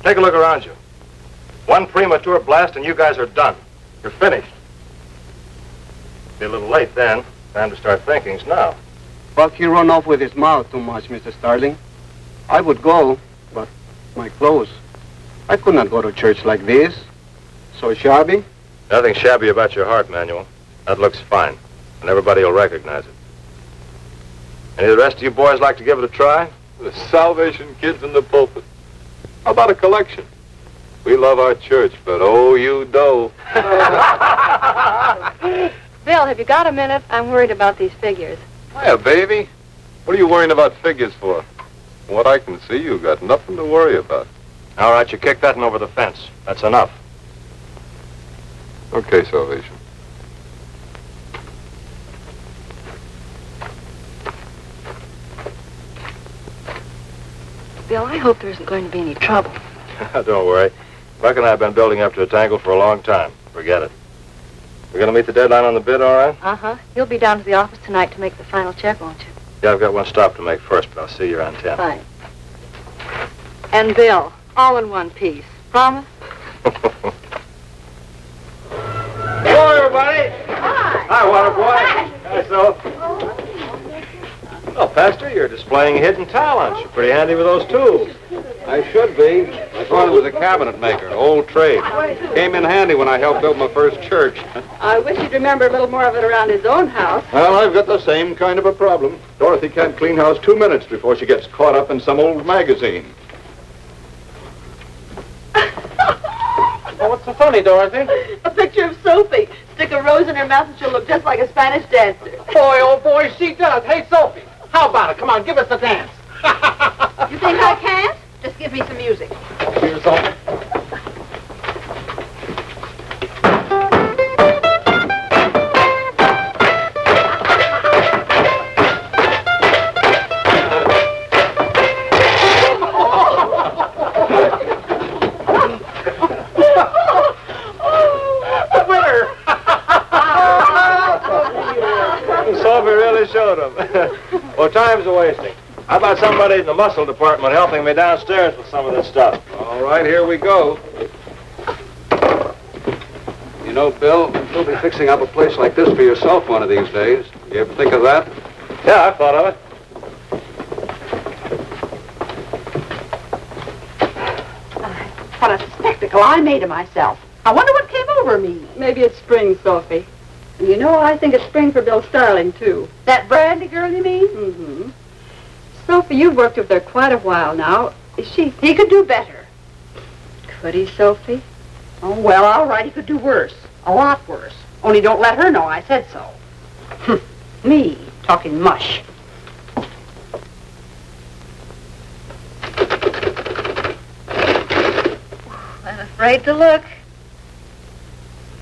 Take a look around you. One premature blast and you guys are done. You're finished. Be a little late then. Time to start thinking's now. Buck, he run off with his mouth too much, Mr. Starling. I would go, but my clothes. I could not go to church like this. So shabby. Nothing shabby about your heart, Manuel. That looks fine, and everybody will recognize it. Any of the rest of you boys like to give it a try? The Salvation Kids in the pulpit. How about a collection? We love our church, but oh, you do. Bill, have you got a minute? I'm worried about these figures. Hiya, baby. What are you worrying about figures for? From what I can see, you've got nothing to worry about. All right, you kick that one over the fence. That's enough. Okay, Salvation. Bill, I hope there isn't going to be any trouble. Don't worry. Buck and I have been building up to a tangle for a long time. Forget it. We're going to meet the deadline on the bid, all right? Uh-huh. You'll be down to the office tonight to make the final check, won't you? Yeah, I've got one stop to make first, but I'll see you around 10. Fine. And Bill, all in one piece. Promise? Hello, everybody. Hi, Waterboy. Hi, so. Well, Pastor, you're displaying hidden talents. You're pretty handy with those tools. I should be. My father was a cabinet maker, old trade. Came in handy when I helped build my first church. I wish he'd remember a little more of it around his own house. Well, I've got the same kind of a problem. Dorothy can't clean house 2 minutes before she gets caught up in some old magazine. Oh, what's so funny, Dorothy? A picture of Sophie. Stick a rose in her mouth and she'll look just like a Spanish dancer. Boy, oh boy, she does. Hey, Sophie, how about it? Come on, give us a dance. You think I can't? Just give me some music. Here's Sophie. Sophie really showed him. Well, time's a wasting. I How about somebody in the muscle department helping me downstairs with some of this stuff? All right, here we go. You know, Bill, you'll be fixing up a place like this for yourself one of these days. You ever think of that? Yeah, I've thought of it. What a spectacle I made of myself. I wonder what came over me. Maybe it's spring, Sophie. And you know, I think it's spring for Bill Starling, too. That Brandy girl, you mean? Mm-hmm. Sophie, you've worked with her quite a while now. Is she... He could do better. Could he, Sophie? Oh, well, all right, he could do worse. A lot worse. Only don't let her know I said so. Me, talking mush. I'm afraid to look.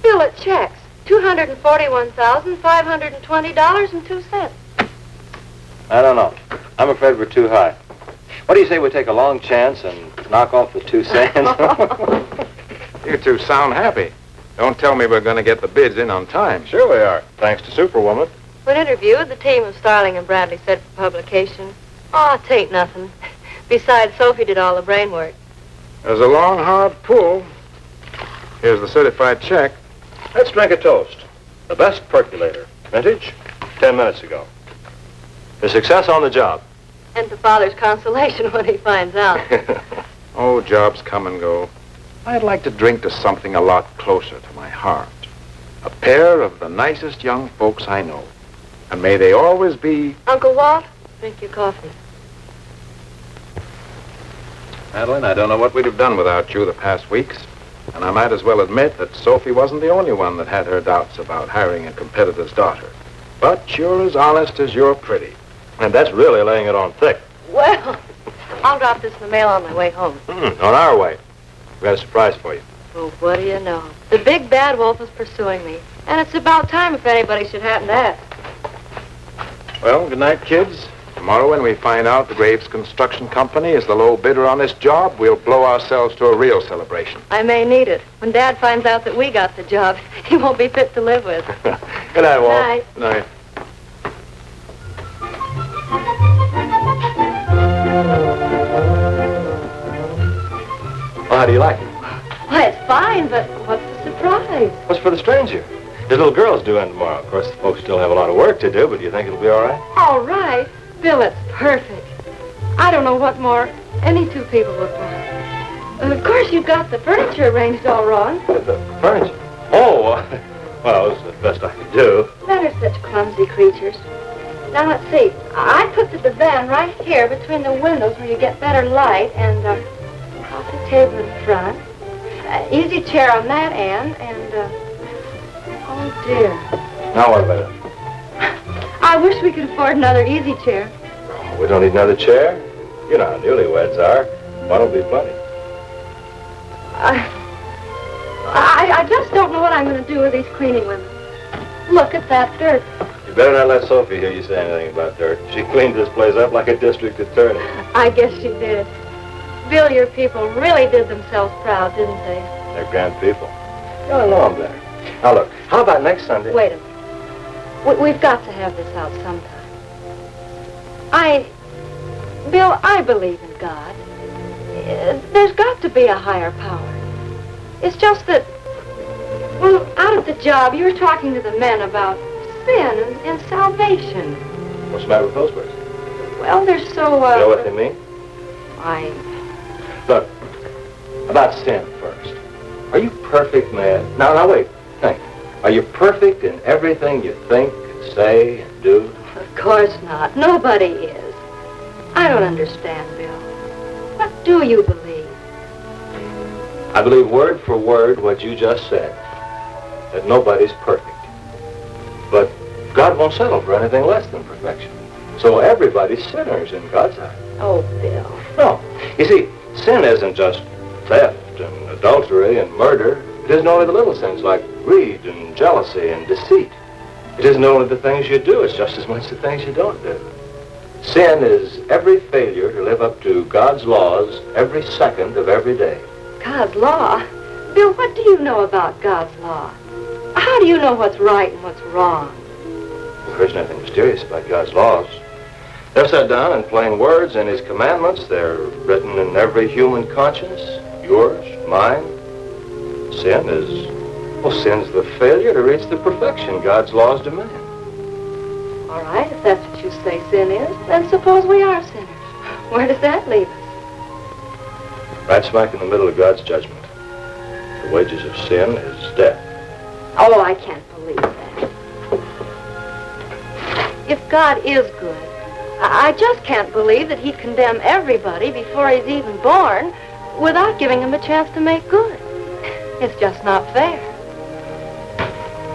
Bill, it checks. $241,520.02. I don't know. I'm afraid we're too high. What do you say we take a long chance and knock off the 2 cents? You two sound happy. Don't tell me we're going to get the bids in on time. Sure we are, thanks to Superwoman. When interviewed, the team of Starling and Bradley said for publication, "Oh, it ain't nothing. Besides, Sophie did all the brain work." There's a long, hard pull. Here's the certified check. Let's drink a toast. The best percolator. Vintage, 10 minutes ago. For success on the job. And for Father's consolation when he finds out. Oh, jobs come and go. I'd like to drink to something a lot closer to my heart. A pair of the nicest young folks I know. And may they always be... Uncle Walt, drink your coffee. Madeline, I don't know what we'd have done without you the past weeks. And I might as well admit that Sophie wasn't the only one that had her doubts about hiring a competitor's daughter. But you're as honest as you're pretty. And that's really laying it on thick. Well, I'll drop this in the mail on my way home. On our way. We've got a surprise for you. Well, what do you know? The big bad wolf is pursuing me. And it's about time if anybody should happen to ask. Well, good night, kids. Tomorrow when we find out the Graves Construction Company is the low bidder on this job, we'll blow ourselves to a real celebration. I may need it. When Dad finds out that we got the job, he won't be fit to live with. Good night, Walt. Night. Good night. Well, how do you like it? Why, it's fine, but what's the surprise? What's for the stranger? The little girl's due in tomorrow. Of course, the folks still have a lot of work to do, but do you think it'll be all right? All right. Bill, it's perfect. I don't know what more any two people would want. And of course, you've got the furniture arranged all wrong. The furniture? Oh, well, it was the best I could do. Men are such clumsy creatures. Now, let's see. I put the divan right here between the windows where you get better light, and coffee table in front, easy chair on that end, and, oh, dear. Now what about it? I wish we could afford another easy chair. Oh, we don't need another chair. You know how newlyweds are. One'll be plenty. I just don't know what I'm going to do with these cleaning women. Look at that dirt. You better not let Sophie hear you say anything about dirt. She cleaned this place up like a district attorney. I guess she did. Bill, your people really did themselves proud, didn't they? They're grand people. You ought to know them better. Now, look, how about next Sunday? Wait a minute. We've got to have this out sometime. Bill, I believe in God. There's got to be a higher power. It's just that, well, out of the job, you were talking to the men about sin and salvation. What's the matter with those words? Well, they're so, You know what they mean? Look, about sin first. Are you perfect, man? Now, wait. Think. Are you perfect in everything you think and say and do? Of course not. Nobody is. I don't understand, Bill. What do you believe? I believe word for word what you just said. That nobody's perfect. But God won't settle for anything less than perfection. So everybody's sinners in God's eyes. Oh, Bill. No. You see, sin isn't just theft and adultery and murder. It isn't only the little sins like greed and jealousy and deceit. It isn't only the things you do, it's just as much the things you don't do. Sin is every failure to live up to God's laws every second of every day. God's law? Bill, what do you know about God's law? How do you know what's right and what's wrong? Well, there isn't anything mysterious about God's laws. They're set down in plain words in his commandments. They're written in every human conscience, yours, mine. Sin's the failure to reach the perfection God's laws demand. All right, if that's what you say sin is, then suppose we are sinners. Where does that leave us? Right smack in the middle of God's judgment. The wages of sin is death. Oh, I can't believe that. If God is good, I just can't believe that he'd condemn everybody before he's even born without giving him a chance to make good. It's just not fair.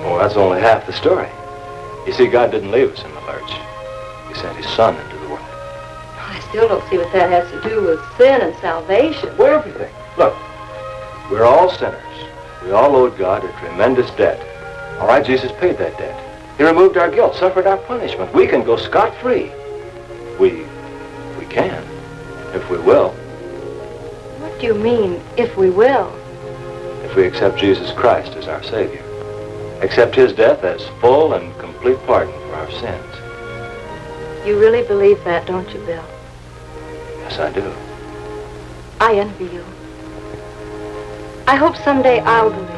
Well, that's only half the story. You see, God didn't leave us in the lurch. He sent his son into the world. I still don't see what that has to do with sin and salvation. Well, everything. Look, we're all sinners. We all owed God a tremendous debt. All right, Jesus paid that debt. He removed our guilt, suffered our punishment. We can go scot-free. We can, if we will. What do you mean, if we will? If we accept Jesus Christ as our Savior. Accept his death as full and complete pardon for our sins. You really believe that, don't you, Bill? Yes, I do. I envy you. I hope someday I'll believe.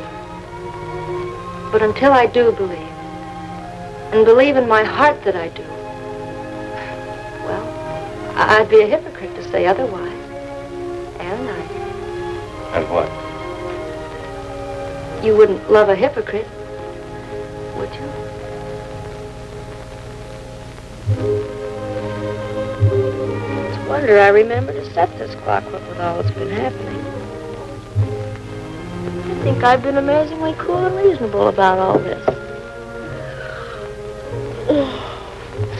But until I do believe, and believe in my heart that I do, well, I'd be a hypocrite to say otherwise. And what? You wouldn't love a hypocrite, would you? It's a wonder I remember to set this clock, what with all that's been happening. I think I've been amazingly cool and reasonable about all this.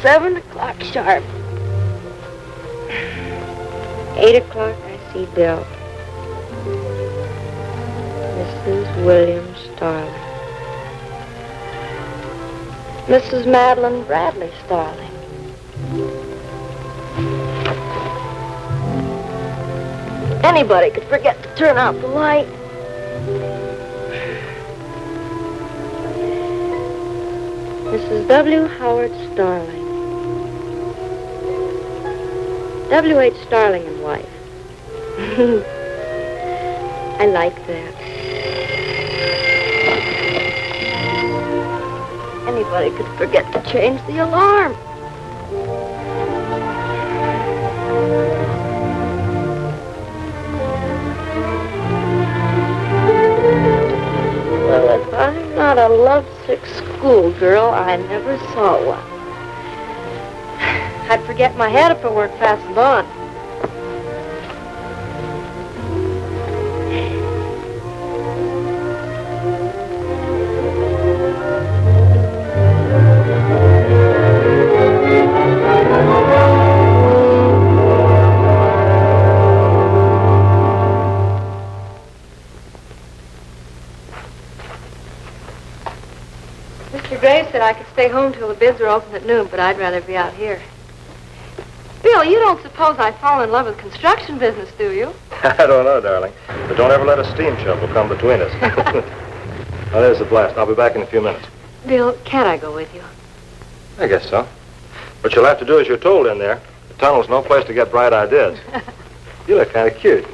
7 o'clock sharp. 8 o'clock, I see Bill. Mrs. William Starling. Mrs. Madeline Bradley Starling. Anybody could forget to turn out the light. Mrs. W. Howard Starling. W.H. Starling and wife. I like that. Anybody could forget to change the alarm. Well, if I'm not a lovesick schoolgirl, I never saw one. I'd forget my hat if it weren't fastened on. Mr. Gray said I could stay home till the bids are open at noon, but I'd rather be out here. Bill, you don't suppose I'd fall in love with construction business, do you? I don't know, darling. But don't ever let a steam shovel come between us. Now, there's the blast. I'll be back in a few minutes. Bill, can't I go with you? I guess so. What you'll have to do as you're told in there. The tunnel's no place to get bright ideas. You look kind of cute.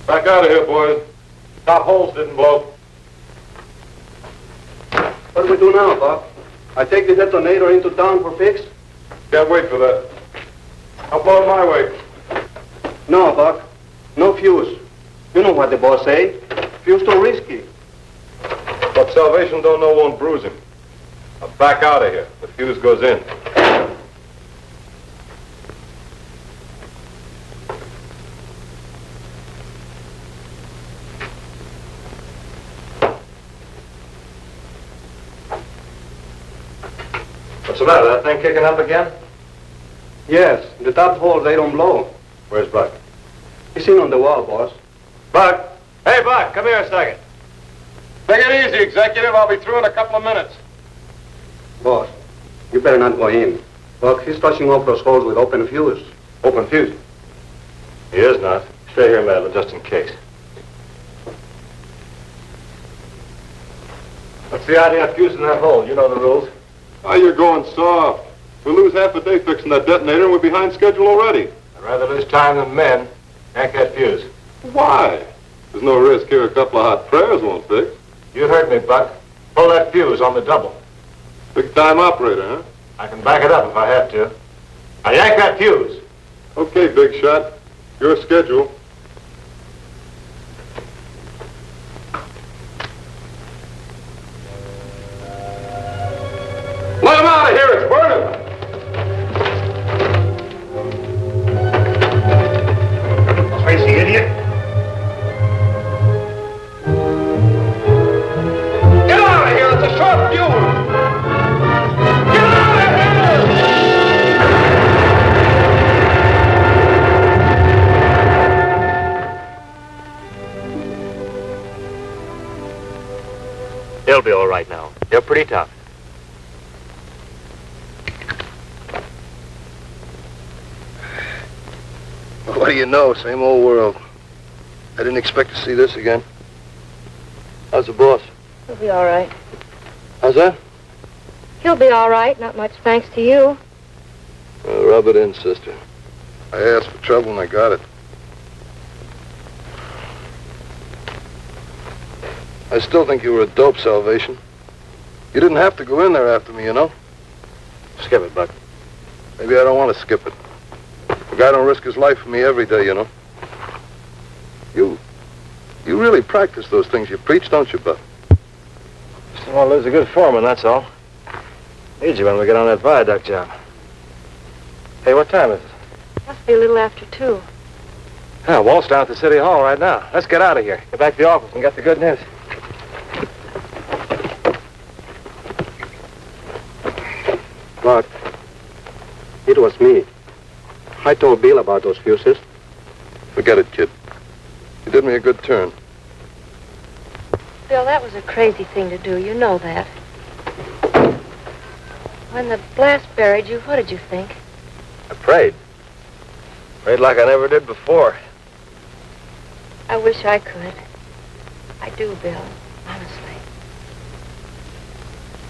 Back out of here, boys. Top holes didn't blow. What do we do now, Buck? I take the detonator into town for fix? Can't wait for that. I'll blow it my way. No, Buck. No fuse. You know what the boss say. Fuse too risky. What salvation don't know won't bruise him. I'll back out of here. The fuse goes in. What's the matter? That thing kicking up again? Yes, the top holes, they don't blow. Where's Buck? He's in on the wall, boss. Buck! Hey, Buck, come here a second. Take it easy, executive. I'll be through in a couple of minutes. Boss, you better not go in. Buck, he's touching off those holes with open fuse. Open fuse? He is not. Stay here, Madeline, just in case. What's the idea of fusing that hole? You know the rules. Oh, you're going soft. We'll lose half a day fixing that detonator and we're behind schedule already. I'd rather lose time than men. Yank that fuse. Why? There's no risk here a couple of hot prayers won't fix. You heard me, Buck. Pull that fuse on the double. Big-time operator, huh? I can back it up if I have to. Now yank that fuse. Okay, big shot. Your schedule. Let him out of here, it's burning! Crazy idiot. Get out of here, it's a short fuse! Get out of here! He'll be all right now. You're pretty tough. Well, what do you know? Same old world. I didn't expect to see this again. How's the boss? He'll be all right. How's that? He'll be all right, not much thanks to you. Well, rub it in, sister. I asked for trouble and I got it. I still think you were a dope, Salvation. You didn't have to go in there after me, you know? Skip it, Buck. Maybe I don't want to skip it. A guy don't risk his life for me every day, you know? You really practice those things you preach, don't you, Buck? Just don't want to lose a good foreman, that's all. Need you when we get on that viaduct job. Hey, what time is it? Must be a little after 2. Yeah, Walt's down at the city hall right now. Let's get out of here. Get back to the office and get the good news. Buck, it was me. I told Bill about those fuses. Forget it, kid. You did me a good turn. Bill, that was a crazy thing to do. You know that. When the blast buried you, what did you think? I prayed. Prayed like I never did before. I wish I could. I do, Bill. Honestly.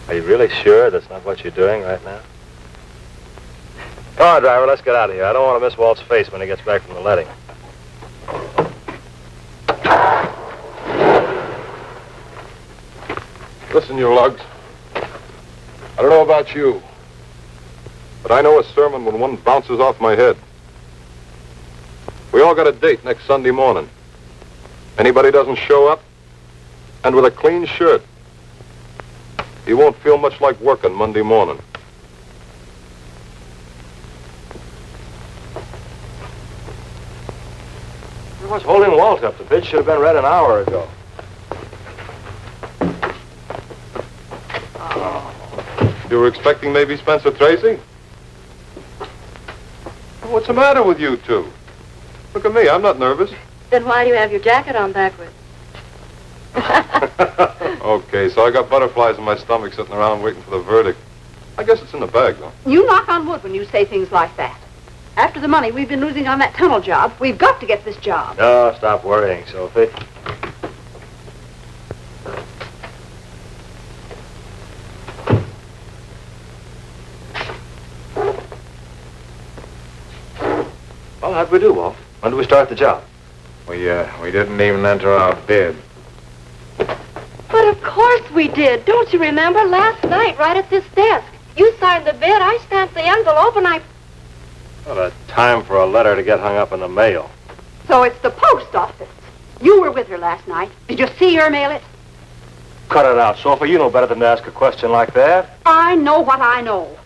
Are you really sure that's not what you're doing right now? Come on, driver, let's get out of here. I don't want to miss Walt's face when he gets back from the letting. Listen, you lugs. I don't know about you, but I know a sermon when one bounces off my head. We all got a date next Sunday morning. Anybody doesn't show up, and with a clean shirt, he won't feel much like working Monday morning. What's holding Walt up? The bid should have been read an hour ago. You were expecting maybe Spencer Tracy? What's the matter with you two? Look at me, I'm not nervous. Then why do you have your jacket on backwards? Okay, so I got butterflies in my stomach sitting around waiting for the verdict. I guess it's in the bag, though. You knock on wood when you say things like that. After the money we've been losing on that tunnel job, we've got to get this job. No, stop worrying, Sophie. Well, how'd we do, Walt? When did we start the job? We didn't even enter our bid. But of course we did. Don't you remember? Last night, right at this desk. You signed the bid, I stamped the envelope, and I... What a time for a letter to get hung up in the mail. So it's the post office. You were with her last night. Did you see her mail it? Cut it out, Sophie. You know better than to ask a question like that. I know what I know.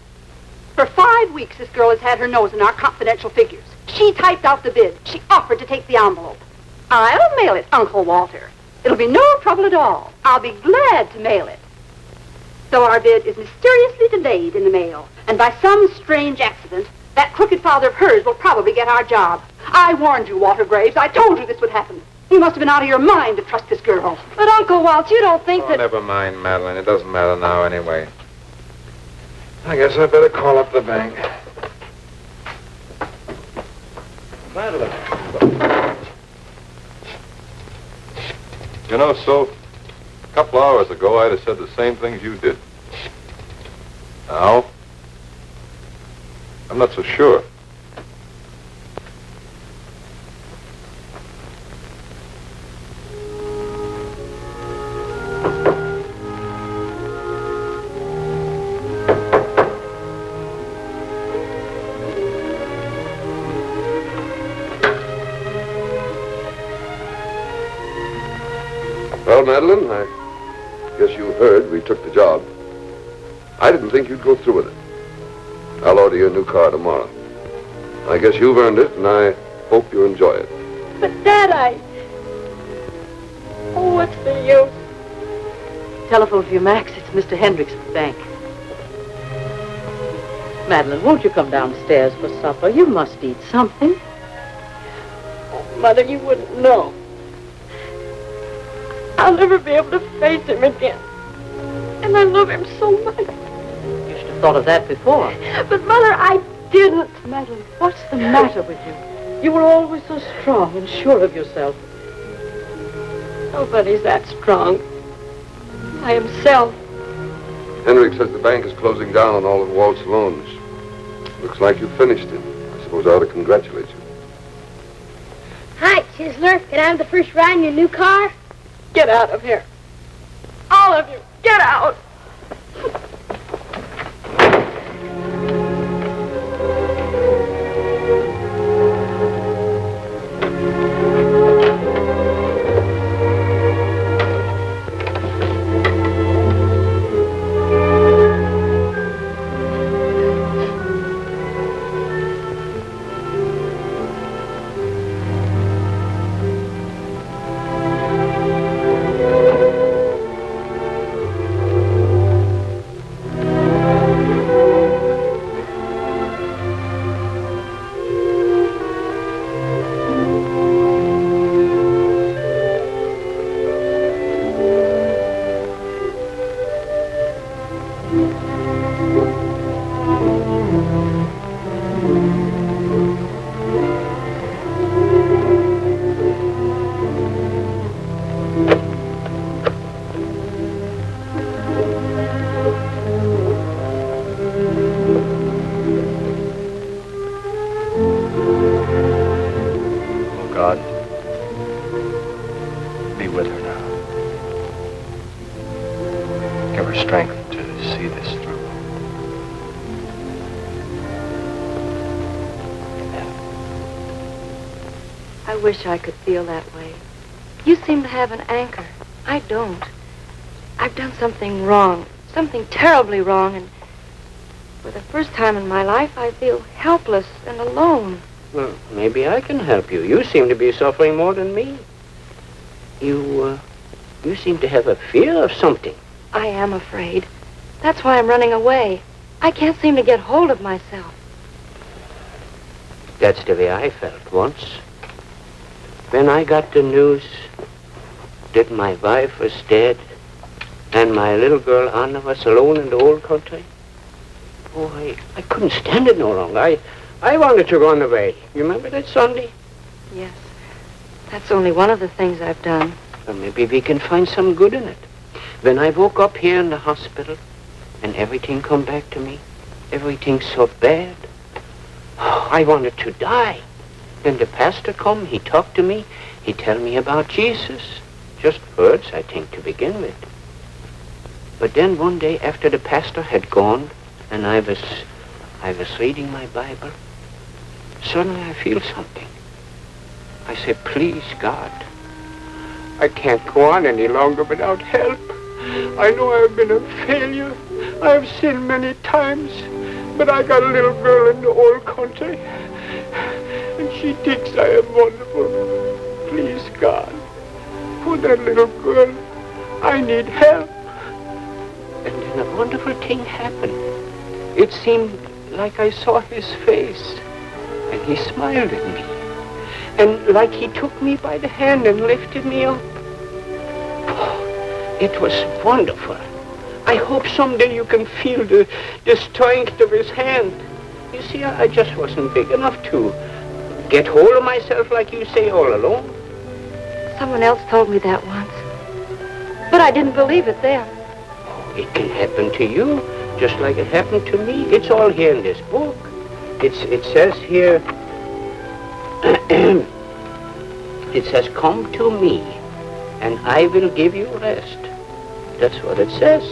For 5 weeks, this girl has had her nose in our confidential figures. She typed out the bid. She offered to take the envelope. I'll mail it, Uncle Walter. It'll be no trouble at all. I'll be glad to mail it. So our bid is mysteriously delayed in the mail, and by some strange accident, that crooked father of hers will probably get our job. I warned you, Walter Graves. I told you this would happen. You must have been out of your mind to trust this girl. But, Uncle Walt, you don't think that... Never mind, Madeline. It doesn't matter now anyway. I guess I better call up the bank. Madeline. You know, so, a couple hours ago, I'd have said the same things you did. Now, I'm not so sure. Well, Madeline, I guess you heard we took the job. I didn't think you'd go through with it. I'll order you a new car tomorrow. I guess you've earned it, and I hope you enjoy it. But, Dad, Oh, what's the use? Telephone for you, Max. It's Mr. Hendricks at the bank. Madeline, won't you come downstairs for supper? You must eat something. Oh, Mother, you wouldn't know. I'll never be able to face him again. And I love him so much. You should have thought of that before. But, Mother, I didn't. Madeline, what's the matter with you? You were always so strong and sure of yourself. Nobody's that strong. I himself. Henrik says the bank is closing down on all of Walt's loans. Looks like you finished it. I suppose I ought to congratulate you. Hi, Chisler. Can I have the first ride in your new car? Get out of here. All of you, get out. I wish I could feel that way. You seem to have an anchor. I don't. I've done something wrong, something terribly wrong, and for the first time in my life, I feel helpless and alone. Well, maybe I can help you. You seem to be suffering more than me. You seem to have a fear of something. I am afraid. That's why I'm running away. I can't seem to get hold of myself. That's the way I felt once. When I got the news that my wife was dead and my little girl Anna was alone in the old country, oh, I couldn't stand it no longer. I wanted to run away. You remember that Sunday? Yes. That's only one of the things I've done. Well, maybe we can find some good in it. When I woke up here in the hospital and everything come back to me, everything so bad, I wanted to die. Then the pastor come, he talked to me, he tell me about Jesus. Just words, I think, to begin with. But then one day after the pastor had gone and I was reading my Bible, suddenly I feel something. I said, please, God, I can't go on any longer without help. I know I've been a failure. I've sinned many times, but I got a little girl in the old country. And she thinks I am wonderful. Please, God, for that little girl, I need help. And then a wonderful thing happened. It seemed like I saw his face, and he smiled at me. And like he took me by the hand and lifted me up. Oh, it was wonderful. I hope someday you can feel the strength of his hand. You see, I just wasn't big enough to get hold of myself, like you say, all alone. Someone else told me that once. But I didn't believe it then. It can happen to you, just like it happened to me. It's all here in this book. It says here, it says, come to me, and I will give you rest. That's what it says.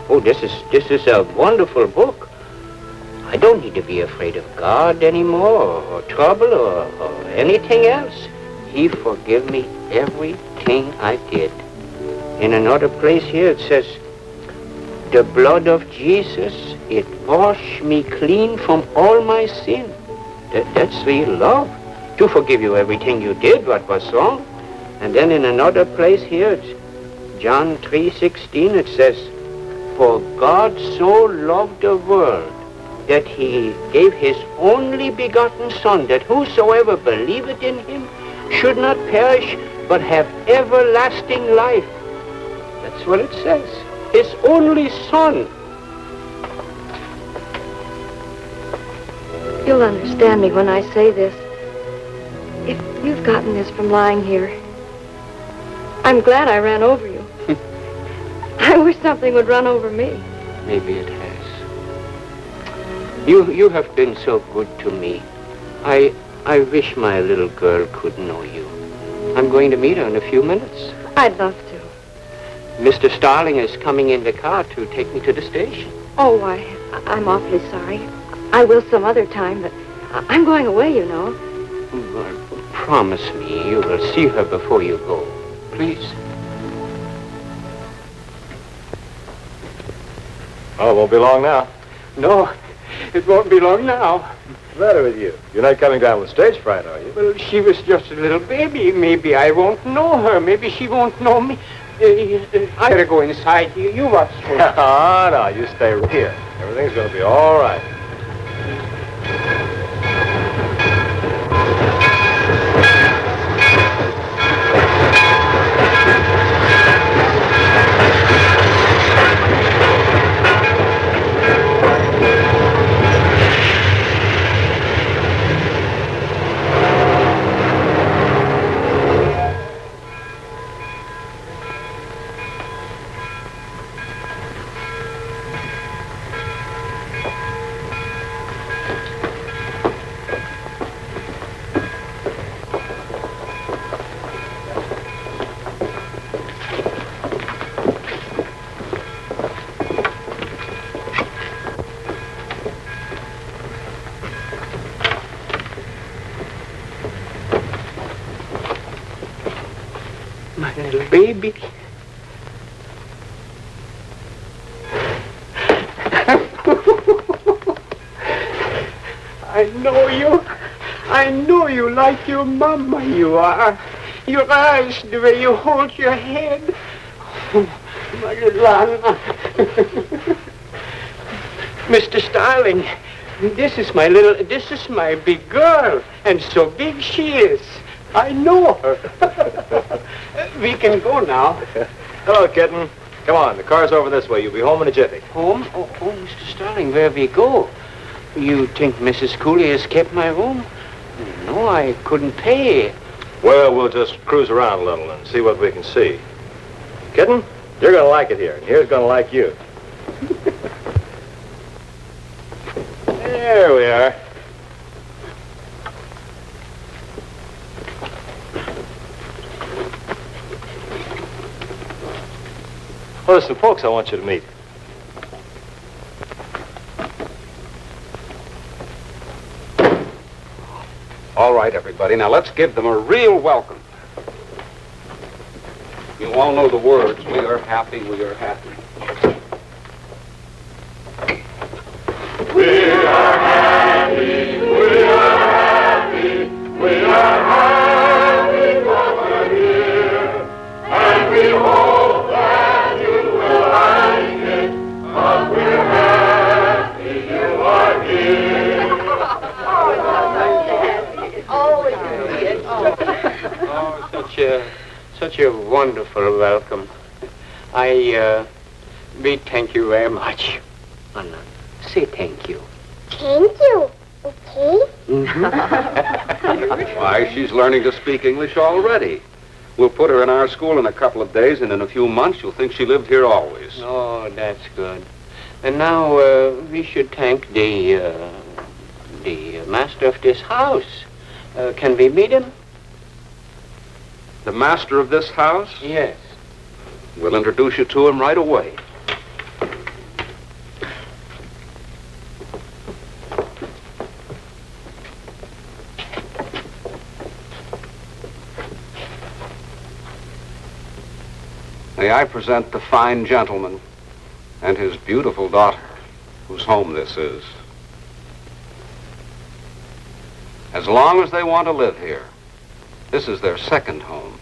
Oh, this is a wonderful book. I don't need to be afraid of God anymore, or trouble, or anything else. He forgave me everything I did. In another place here it says, the blood of Jesus, it washed me clean from all my sin. That's real love. To forgive you everything you did, what was wrong. And then in another place here, it's John 3:16, it says, for God so loved the world that he gave his only begotten Son, that whosoever believeth in him should not perish, but have everlasting life. That's what it says. His only Son. You'll understand me when I say this. If you've gotten this from lying here, I'm glad I ran over you. I wish something would run over me. Maybe it has. You have been so good to me. I wish my little girl could know you. I'm going to meet her in a few minutes. I'd love to. Mr. Starling is coming in the car to take me to the station. Oh, I'm awfully sorry. I will some other time, but I'm going away, you know. Promise me you will see her before you go. Please. Oh, it won't be long now. No, it won't be long now. What's the matter with you? You're not coming down with stage fright, are you? Well, she was just a little baby. Maybe I won't know her. Maybe she won't know me. I better go inside. You watch for me. Oh, no, you stay here. Everything's going to be all right. My little baby. I know you. I know you like your mama you are. Your eyes, the way you hold your head. My little Anna. Mr. Starling, this is my big girl, and so big she is. I know her. We can go now. Hello, kitten. Come on, the car's over this way. You'll be home in a jiffy. Home? Oh, Mr. Starling, where we go? You think Mrs. Cooley has kept my room? No, I couldn't pay. Well, we'll just cruise around a little and see what we can see. Kitten, you're going to like it here, and here's going to like you. There we are. Well, there's some folks I want you to meet. All right, everybody. Now let's give them a real welcome. You all know the words. We are happy. We are happy. We are happy. We are happy. We are happy that we're here. And we hope that you will like it. But we're happy you are here. Oh, such a wonderful welcome. We thank you very much. Anna, say thank you. Thank you. Okay? Why, she's learning to speak English already. We'll put her in our school in a couple of days, and in a few months you'll think she lived here always. Oh, that's good. And now we should thank the master of this house. Can we meet him? The master of this house? Yes. We'll introduce you to him right away. May I present the fine gentleman and his beautiful daughter, whose home this is. As long as they want to live here, this is their second home.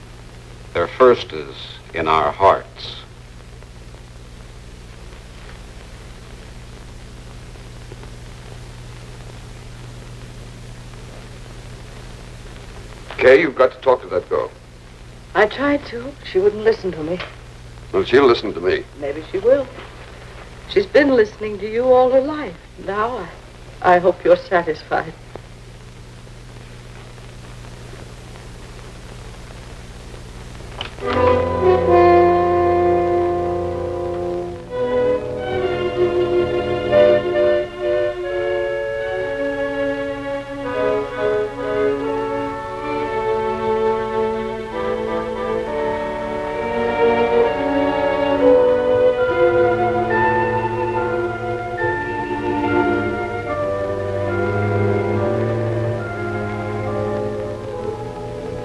Their first is in our hearts. Kay, you've got to talk to that girl. I tried to. She wouldn't listen to me. Well, she'll listen to me. Maybe she will. She's been listening to you all her life. Now, I hope you're satisfied.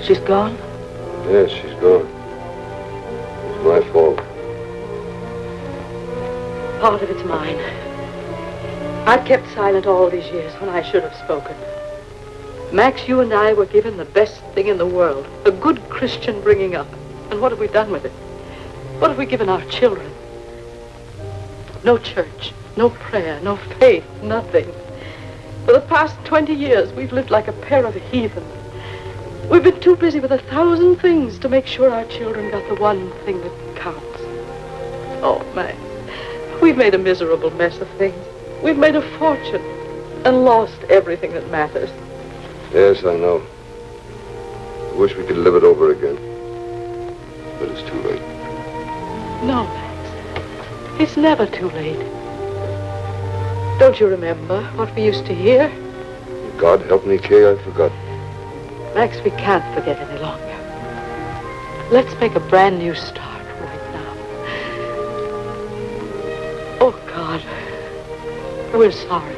She's gone? Yes, she's gone. It's my fault. Part of it's mine. I've kept silent all these years when I should have spoken. Max, you and I were given the best thing in the world, a good Christian bringing up. And what have we done with it? What have we given our children? No church, no prayer, no faith, nothing. For the past 20 years, we've lived like a pair of heathens. We've been too busy with 1,000 things to make sure our children got the one thing that counts. Oh, Max, we've made a miserable mess of things. We've made a fortune and lost everything that matters. Yes, I know. I wish we could live it over again. But it's too late. No, Max. It's never too late. Don't you remember what we used to hear? God help me, Kay, I forgot. Max, we can't forget any longer. Let's make a brand new start right now. Oh, God, we're sorry.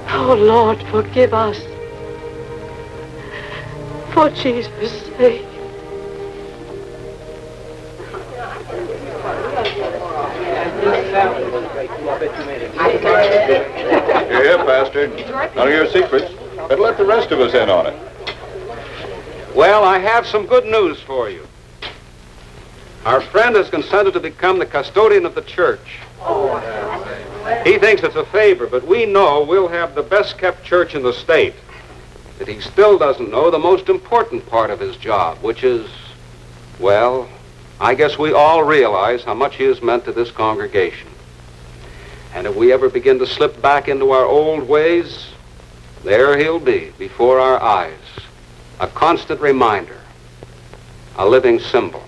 Oh, Lord, forgive us. For Jesus' sake. Here, Pastor. None of your secrets. Better let the rest of us in on it. Well, I have some good news for you. Our friend has consented to become the custodian of the church. He thinks it's a favor, but we know we'll have the best-kept church in the state. But he still doesn't know the most important part of his job, which is, well, I guess we all realize how much he has meant to this congregation. And if we ever begin to slip back into our old ways, there he'll be before our eyes. A constant reminder, a living symbol.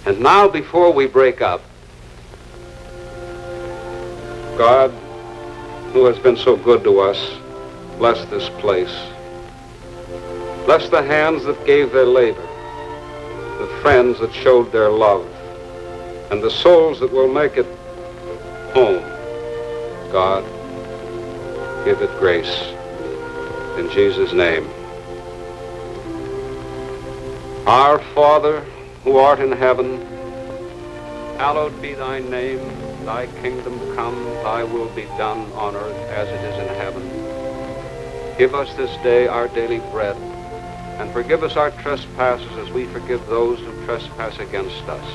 And now, before we break up, God, who has been so good to us, bless this place. Bless the hands that gave their labor, the friends that showed their love, and the souls that will make it home. God, give it grace. In Jesus' name. Our Father, who art in heaven, hallowed be thy name. Thy kingdom come, thy will be done on earth as it is in heaven. Give us this day our daily bread, and forgive us our trespasses as we forgive those who trespass against us.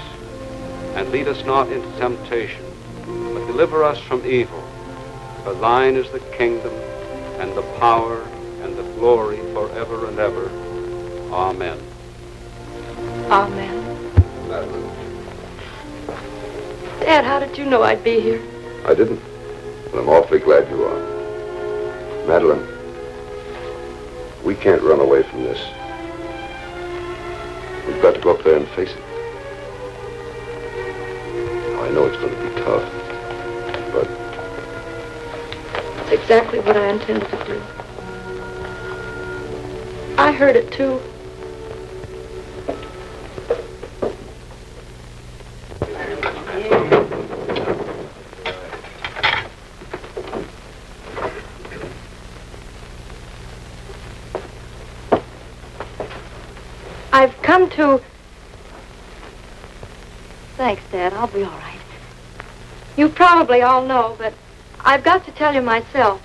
And lead us not into temptation, but deliver us from evil. For thine is the kingdom, and the power, and the glory forever and ever. Amen. Amen. Madeline. Dad, how did you know I'd be here? I didn't. But I'm awfully glad you are. Madeline, we can't run away from this. We've got to go up there and face it. Now, I know it's going to be tough, but That's exactly what I intended to do. I heard it too. I've come to... Thanks, Dad. I'll be all right. You probably all know, but I've got to tell you myself.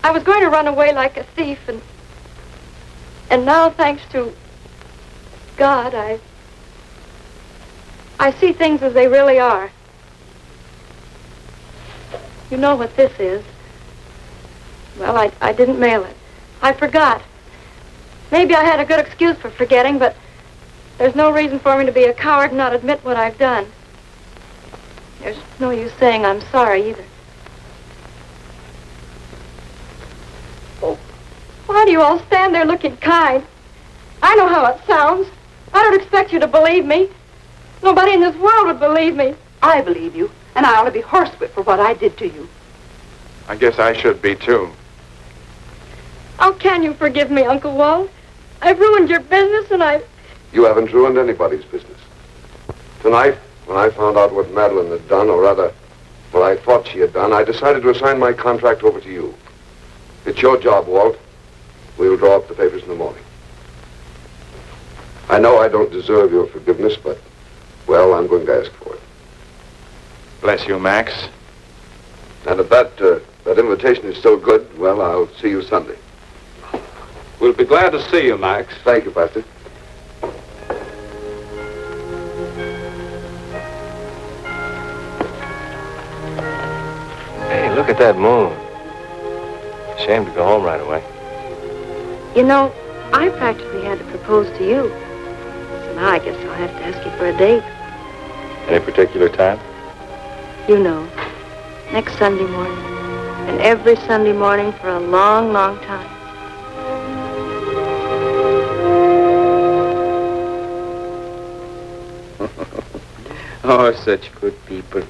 I was going to run away like a thief, and now, thanks to God, I see things as they really are. You know what this is. Well, I didn't mail it. I forgot. Maybe I had a good excuse for forgetting, but there's no reason for me to be a coward and not admit what I've done. There's no use saying I'm sorry either. Oh, why do you all stand there looking kind? I know how it sounds. I don't expect you to believe me. Nobody in this world would believe me. I believe you, and I ought to be horsewhipped for what I did to you. I guess I should be, too. How can you forgive me, Uncle Walt? I've ruined your business, and You haven't ruined anybody's business. Tonight, when I found out what Madeline had done, or rather, what I thought she had done, I decided to assign my contract over to you. It's your job, Walt. We'll draw up the papers in the morning. I know I don't deserve your forgiveness, but, well, I'm going to ask for it. Bless you, Max. And if that invitation is so good, well, I'll see you Sunday. We'll be glad to see you, Max. Thank you, Pastor. Hey, look at that moon. Shame to go home right away. you know, I practically had to propose to you. So now I guess I'll have to ask you for a date. Any particular time? You know, next Sunday morning. And every Sunday morning for a long, long time. Oh, such good people.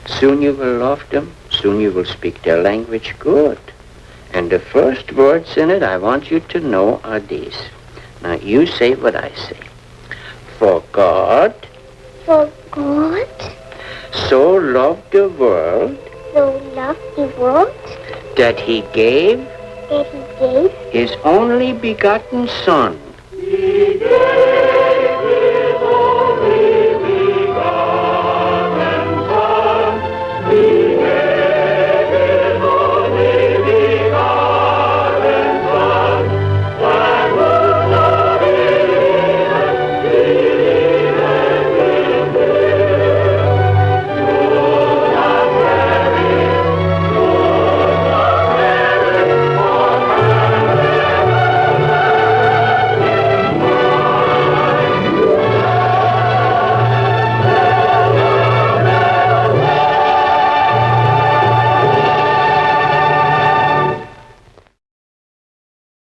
Soon you will love them. Soon you will speak their language good. And the first words in it I want you to know are these. Now, you say what I say. For God. For God. So loved the world. So loved the world. That he gave. That he gave. His only begotten Son. He gave